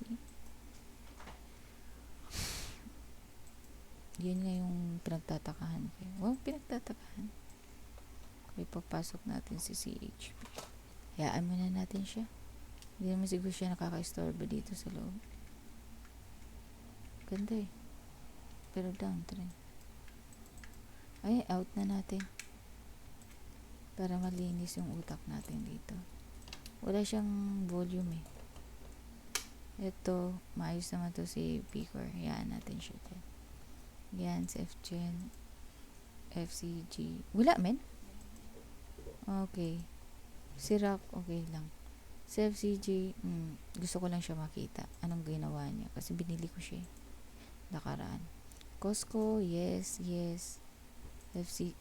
Yun nga yung pinagtatakahan ko. Wow, pinagtatakahan. Okay, papasok natin si CHP. Hayaan muna natin siya. Hindi naman siguro siya nakaka-istorbo dito sa loob. Ganda eh. Pero downtrend. Ay, out na natin. Para malinis yung utak natin dito. Wala siyang volume eh. Ito, maayos naman to si Picor. Hayaan natin siya dyan. Yan, si FGen. FCG. Wala, men? Okay. Sirac, okay lang. Sa FCG, gusto ko lang siya makita. Anong ginawa niya? Kasi binili ko siya. Nakaraan. Costco, yes, yes. FC,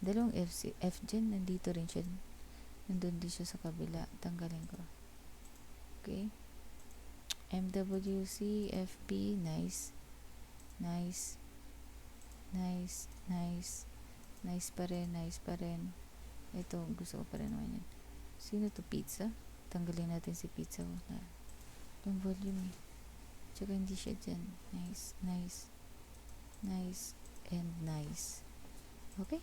Dalawang F dyan, nandito rin siya. Nandun din siya sa kabila. Tanggalin ko. Okay. MWC, FB, nice. Nice. Nice. Nice. Nice pa rin, nice pa rin. Ito, gusto ko pa rin naman yan. Sino to? Pizza? Tanggalin natin si Pizza. Yung volume eh. Tsaka hindi siya dyan. Nice, nice. Nice, and nice. Okay?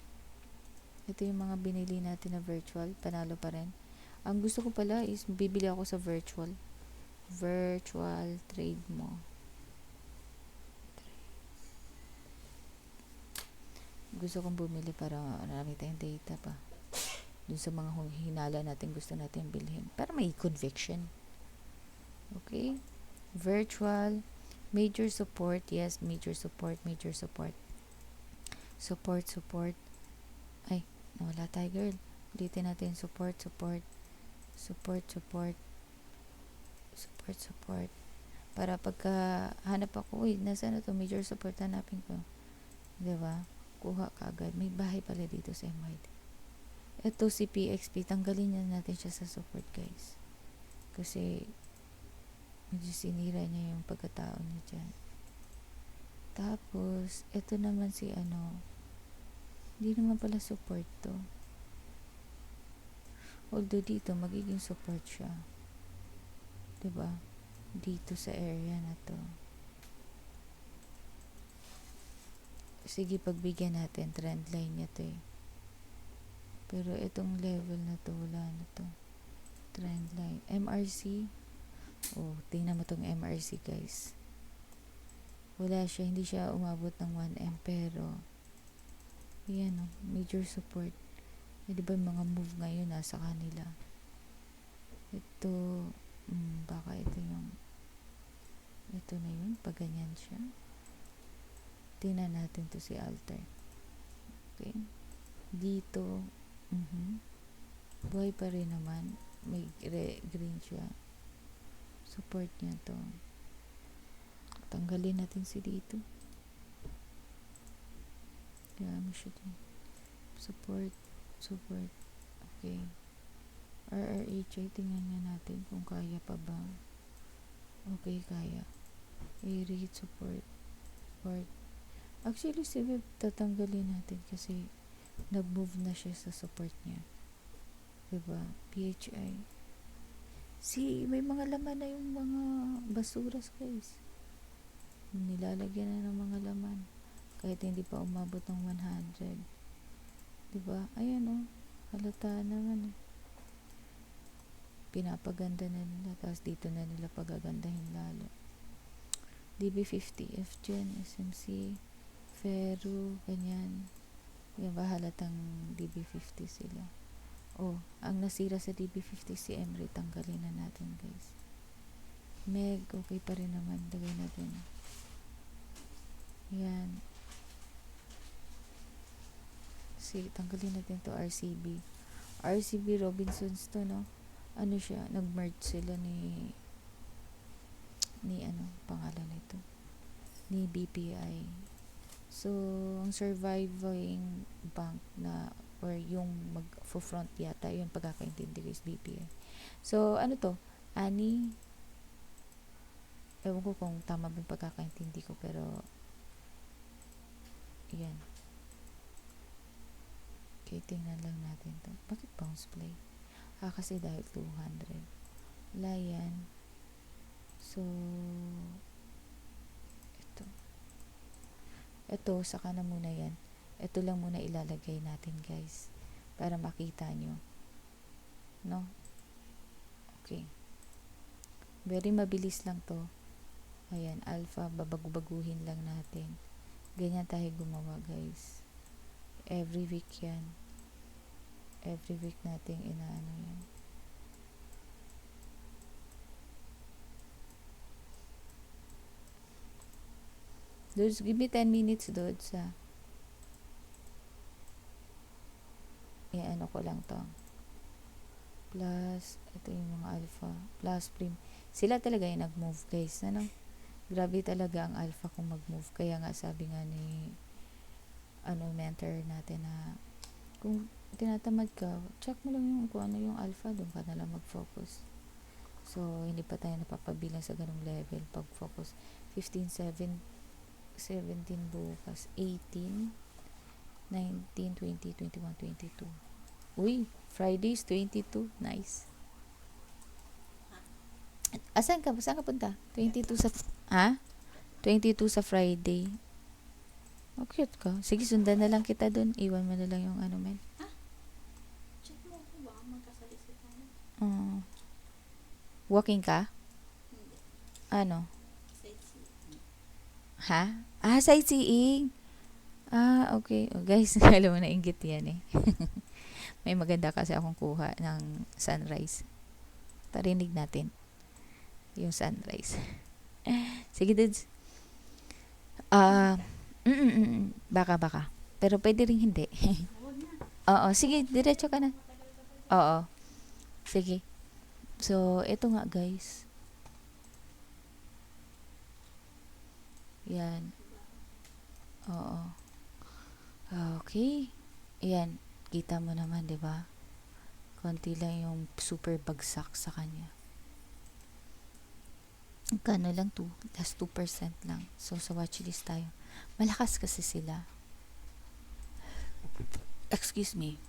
Ito yung mga binili natin na virtual. Panalo pa rin. Ang gusto ko pala is bibili ako sa virtual. Virtual trade mo. Gusto kong bumili para marami tayong data pa. Dun sa mga hinala natin gusto natin bilhin. Para may conviction. Okay? Virtual. Major support. Yes, major support. Major support. Support. Ay, nawala tayo girl. Ulitin natin. Support. Para pagka hanap ako, uy, nasaan na to? Major support, hanapin ko. Diba? Kuha ka agad. May bahay pala dito sa MYD. Ito si PXP, tanggalin na natin siya sa support guys. Kasi medyo sinira niya yung pagkatao niya dyan. Tapos, ito naman si hindi naman pala support to. Although dito, magiging support siya. Diba? Dito sa area na to. Sige, pagbigyan natin. Trend line niya to eh. Pero itong level na to, wala na to. Trend line. MRC. Oh, tingnan mo tong MRC guys. Wala siya, hindi siya umabot ng 1M pero yan oh, major support. Eh, diba yung mga move ngayon nasa kanila. Ito, baka ito na yun, pag ganyan siya. Tingnan natin to si Alter. Okay. Dito, buhay pa rin naman. May green siya. Support niya to. Tanggalin natin si dito. Kaya mo siya din. Support. Okay. RRHI, tingnan nga natin kung kaya pa ba. Okay, kaya. A-rate support. Actually, si Web tatanggalin natin kasi nag-move na siya sa support niya. Diba? PHI. May mga laman na yung mga basuras guys. Nilalagyan na ng mga laman. Kahit hindi pa umabot ng 100. Diba? Ayan o. Halata naman eh. Pinapaganda na nila. Tapos dito na nila pagagandahin lalo. DB50, FGen, SMC, Ferro, ganyan. Yan ba halatang DB50 sila. Ang nasira sa DB50 si Emre, tanggalin na natin guys. Meg, okay pa rin naman. Lagay natin. Yan. Tanggalin natin to RCB Robinsons to, no? Ano siya, nag-merge sila ni pangalan nito? Ni BPI. So, ang surviving bank na or yung mag-front yata, yung pagkakaintindi ko is BPI. So, ano to? Ewan ko kung tama ba yung pagkakaintindi ko, pero yan. Okay, tingnan lang natin to. Bakit bounce play? Kasi dahil 200. Wala yan. So, ito, saka na muna yan. Ito lang muna ilalagay natin guys. Para makita nyo. No? Okay. Very mabilis lang to. Ayan, alpha, babaguhin lang natin. Ganyan tayo gumawa guys. Every week yan. Every week nating inaano yan. Dudes, give me 10 minutes, dudes, ha. Ano ko lang to. Plus, ito yung mga alpha. Plus, prim. Sila talaga yung nag-move, guys. Grabe talaga ang alpha kung mag-move. Kaya nga, sabi nga ni mentor natin na Kung tinatamad ka, check mo lang yung kung ano yung alpha, doon ka na lang mag-focus. So, hindi pa tayo napapabilang sa ganung level pag focus. 15, 7, 17 bukas. 18, 19, 20, 21, 22. Uy, Fridays 22. Nice. Asan ka? Saan ka punta? 22 sa... Ha? 22 sa Friday. Oh, cute ka. Sige, sundan na lang kita dun. Iwan mo na lang yung ano, men. Check mo ko baka magkasali-sali tayo. Walking ka? Hindi. Ano? Sightseeing. Ha? Sightseeing. Okay. Oh, guys, alam mo na inggit yan eh. May maganda kasi akong kuha ng sunrise. Parinig natin yung sunrise. Sige, dudes. Baka. Pero pwede rin hindi. Huwag na. Oo, sige, diretso ka na. Oo, sige. So, ito nga guys. Yan. Oo. Okay. Yan. Kita mo naman, di ba? Konti lang yung super bagsak sa kanya. Kano lang to? Last 2% lang. So, sa watchlist tayo. Malakas kasi sila. Excuse me.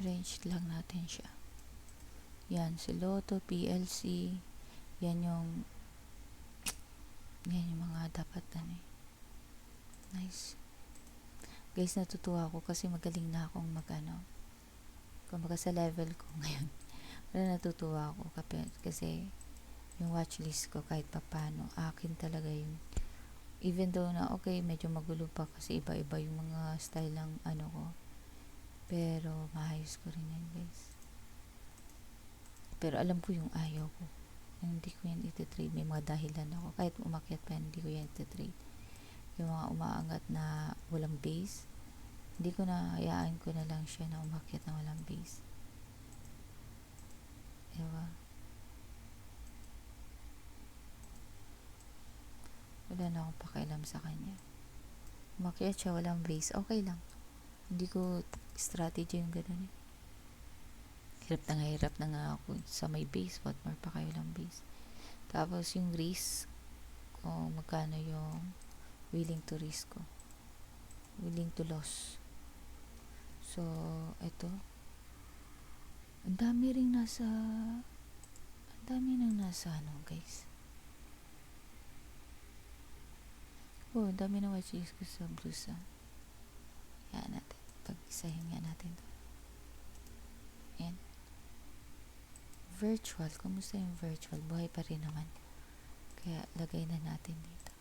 Range lang natin siya. Yan, si Lotto, PLC. Yan yung mga dapat Nice. Guys, natutuwa ako kasi magaling na akong kumbaga sa level ko ngayon. Pero natutuwa ako kasi yung watchlist ko kahit papano, akin talaga yung even though na okay, medyo magulo pa kasi iba-iba yung mga style ng ko. Pero maayos ko rin yan, guys. Pero alam ko yung ayaw ko. Hindi ko yan ititrade. May mga dahilan ako. Kahit umakyat pa yan, hindi ko yan ititrade. Yung mga umaangat na walang base, hindi ko na, hayaan ko na lang siya na umakyat na walang base. Diba? Wala na akong pakialam sa kanya. Umakyat siya, walang base, okay lang. Hindi ko strategy yung gano'n eh. Hirap na nga ako sa may base. What more pa kayo lang base. Tapos yung risk, kung magkano yung willing to risk ko. Willing to loss. So, ito. Ang dami nang nasa guys. Oh, ang dami na watches ko sa blusa. Yan natin. Pag-isahin nga natin to. Yan. Virtual. Kumusta yung virtual? Buhay pa rin naman. Kaya, lagay na natin dito.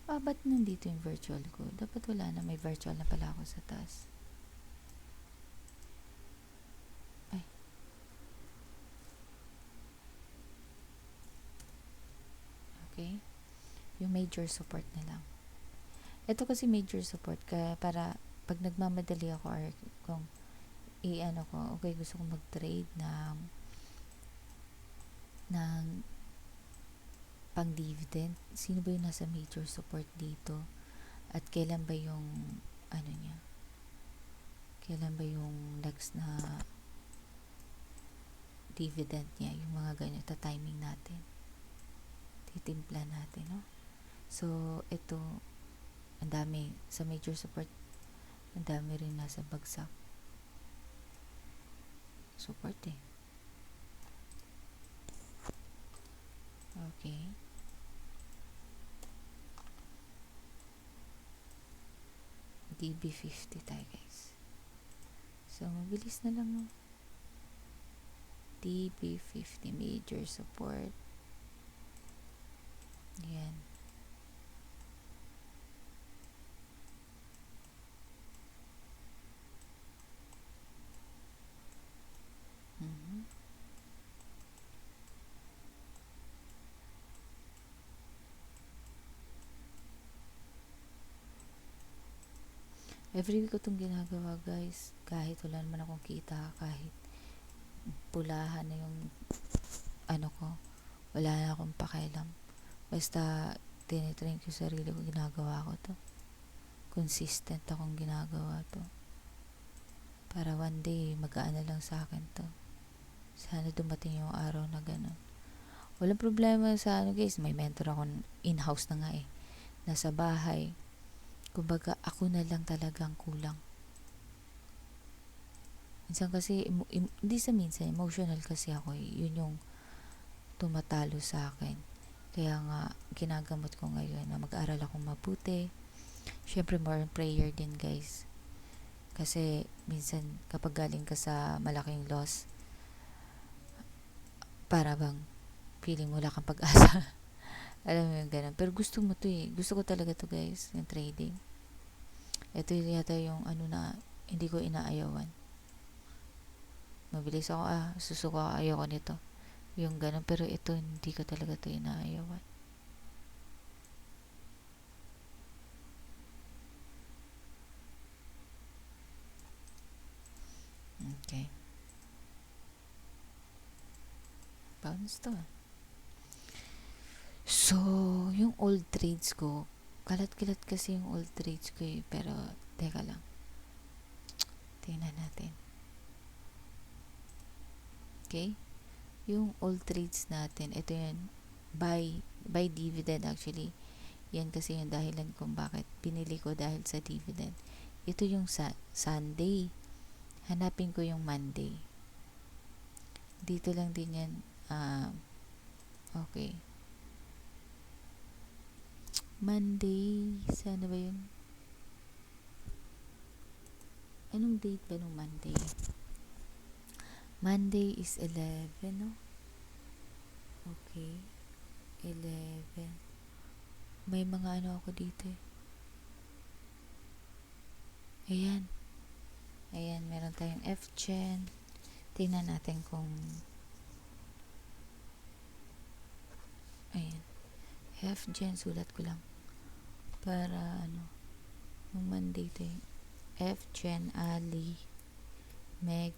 Ba't nandito yung virtual ko? Dapat wala na. May virtual na pala ako sa taas. Ay. Okay. Yung major support na lang. Ito kasi major support kaya para pag nagmamadali ako or kung okay, gusto kong mag-trade ng pang dividend, sino ba yung nasa major support dito at kailan ba yung niya, kailan ba yung next na dividend niya, yung mga ganyan, timing natin, titimpla natin, no? So ito, ang dami sa major support, ang dami rin nasa bagsak support eh. Okay. DB50 tayo guys. So mabilis na lang, no? DB50 major support. Yan. Every week ko itong ginagawa, guys. Kahit wala naman akong kita, kahit pulahan na yung ano ko, wala na akong pakialam. Basta, tinitrain ko sarili ko, ginagawa ko to. Consistent akong ginagawa to. Para one day, mag-aano lang sa akin to. Sana dumating yung araw na ganun. Walang problema sa ano, guys. May mentor ako in-house na nga eh. Nasa bahay. Kumbaga, ako na lang talagang kulang. Minsan kasi, hindi sa minsan, emotional kasi ako eh. Yun yung tumatalo sa akin. Kaya nga, ginagamot ko ngayon na mag-aral akong mabuti. Syempre, more on prayer din, guys. Kasi, minsan, kapag galing ka sa malaking loss, para bang, feeling mo wala kang pag-asa. Alam mo yung ganun. Pero gusto mo to eh. Gusto ko talaga to, guys, yung trading. Ito yata yung ano na hindi ko inaayawan. Mabilis ako, susuko ako, ayoko nito. Yung ganun. Pero ito, hindi ko talaga to inaayawan. Okay. Bounce to. So, yung old trades ko, kalat-kalat kasi yung old trades ko eh. Pero, teka lang. Tingnan natin. Okay? Yung old trades natin, ito yun, buy dividend actually. Yan kasi yung dahilan kung bakit pinili ko dahil sa dividend. Ito yung Sunday. Hanapin ko yung Monday. Dito lang din yan. Okay. Monday. Sana ba yun? Anong date ba nung Monday? Monday is 11, no? Okay. 11. May mga ano ako dito eh. Ayan. Ayan, meron tayong F-Gen. Tingnan natin kung ayan. F-Gen, sulat ko lang. Para ano, yung Monday tayo. F-Gen, Ali, Meg,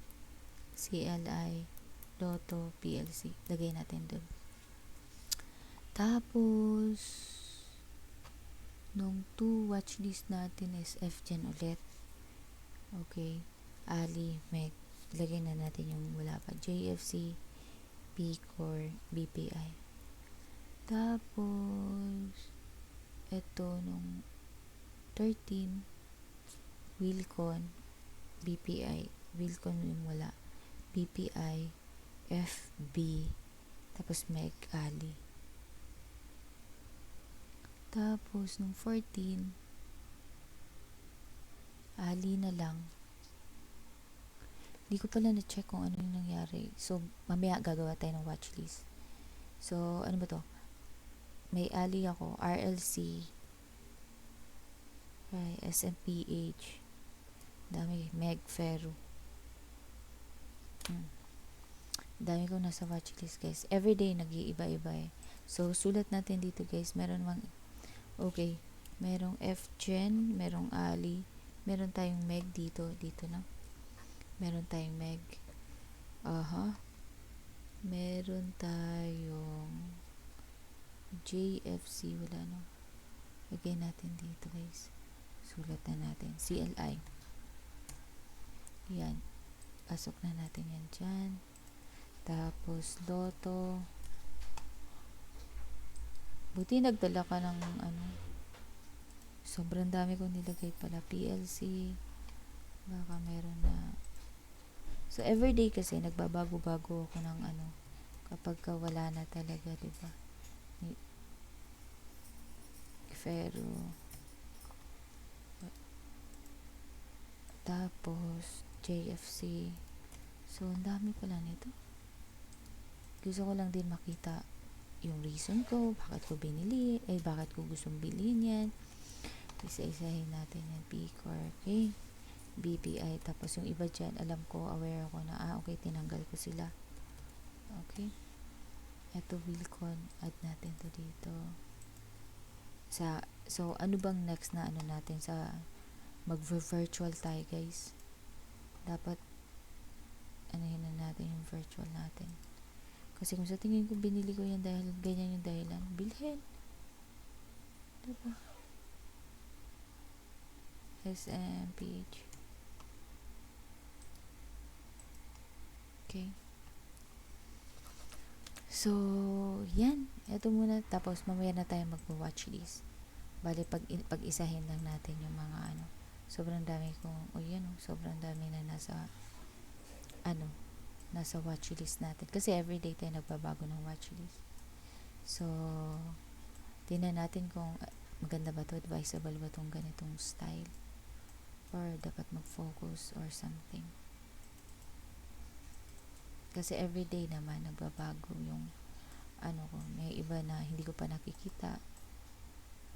CLI, Lotto, PLC. Lagay natin dun. Tapos, nung 2 watchlist natin is F-Gen ulit. Okay. Ali, Meg. Lagay na natin yung wala pa. JFC, P-Core, BPI. Tapos, ito nung 13, Wilcon, BPI. Wilcon yung wala. BPI, FB, tapos Meg, Ali. Tapos, nung 14, Ali na lang. Hindi ko pala na-check kung ano yung nangyari. So, mamaya gagawa tayo ng watchlist. So, ano ba to? May Ali ako, RLC, SMPH, dami, Meg, Ferro. Dami kong nasa watchlist, guys. Everyday, nag-iiba-iba eh. So, sulat natin dito, guys. Meron mang, okay, merong F-Gen, merong Ali, meron tayong Meg dito na. Meron tayong Meg. Meron tayong JFC, wala no. Lagay natin dito, guys. Sulat na natin. CLI. Yan. Pasok na natin yan dyan. Tapos, Lotto. Buti nagdala ka ng ano. Sobrang dami kong nilagay pala. PLC. Baka meron na. So, everyday kasi, nagbabago-bago ako ng ano. Kapag wala na talaga, diba? Ferro. Tapos, JFC. So, ang dami pala nito. Gusto ko lang din makita yung reason ko, bakit ko binili, bakit ko gustong bilhin yan. Isa-isahin natin yan. P-Core, okay? BPI. Tapos, yung iba dyan, alam ko, aware ako na, okay, tinanggal ko sila. Okay? Ito, Wilcon. Add natin to dito. So, ano bang next na ano natin sa Mag-virtual tayo, guys. Dapat, anahin na natin yung virtual natin. Kasi kung sa tingin ko, binili ko yan dahil ganyan yung dahilan, bilhin. Diba? SMPH. Okay. So, yan. Ito muna. Tapos, mamaya na tayo mag-watchlist. Bali, pag-isahin lang natin yung mga ano. Sobrang dami kong, sobrang dami na nasa watchlist natin. Kasi everyday tayo nagbabago ng watchlist. So, tingnan natin kung maganda ba to, advisable ba tong ganitong style, or dapat mag-focus or something. Kasi everyday naman nagbabago yung ko, may iba na hindi ko pa nakikita,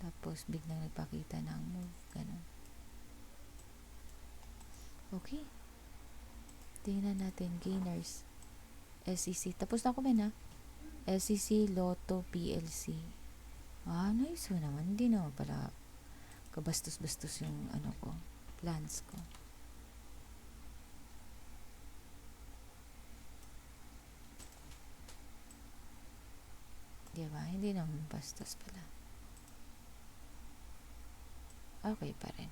tapos biglang nagpakita ng move, ganun. Okay, tingnan natin gainers, SEC, tapos na ako na SEC, Lotto, PLC. Nice mo naman, hindi naman pala kabastos-bastos yung plans ko. Diba? Hindi naman bastos pala. Okay pa rin.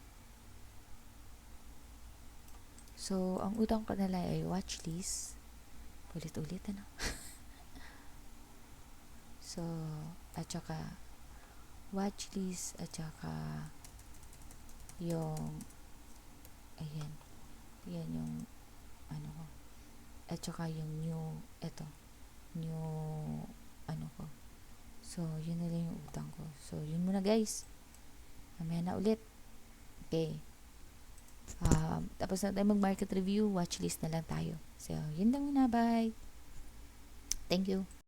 So, ang utang ko na lang ay watchlist. Ulit-ulit, So, at saka watchlist, at saka yung yan yung ko. At saka yung new ko. So, yun na lang yung utang ko. So, yun muna, guys. Mamaya na ulit. Okay. Tapos na tayo mag-market review. Watchlist na lang tayo. So, yun lang muna. Bye. Thank you.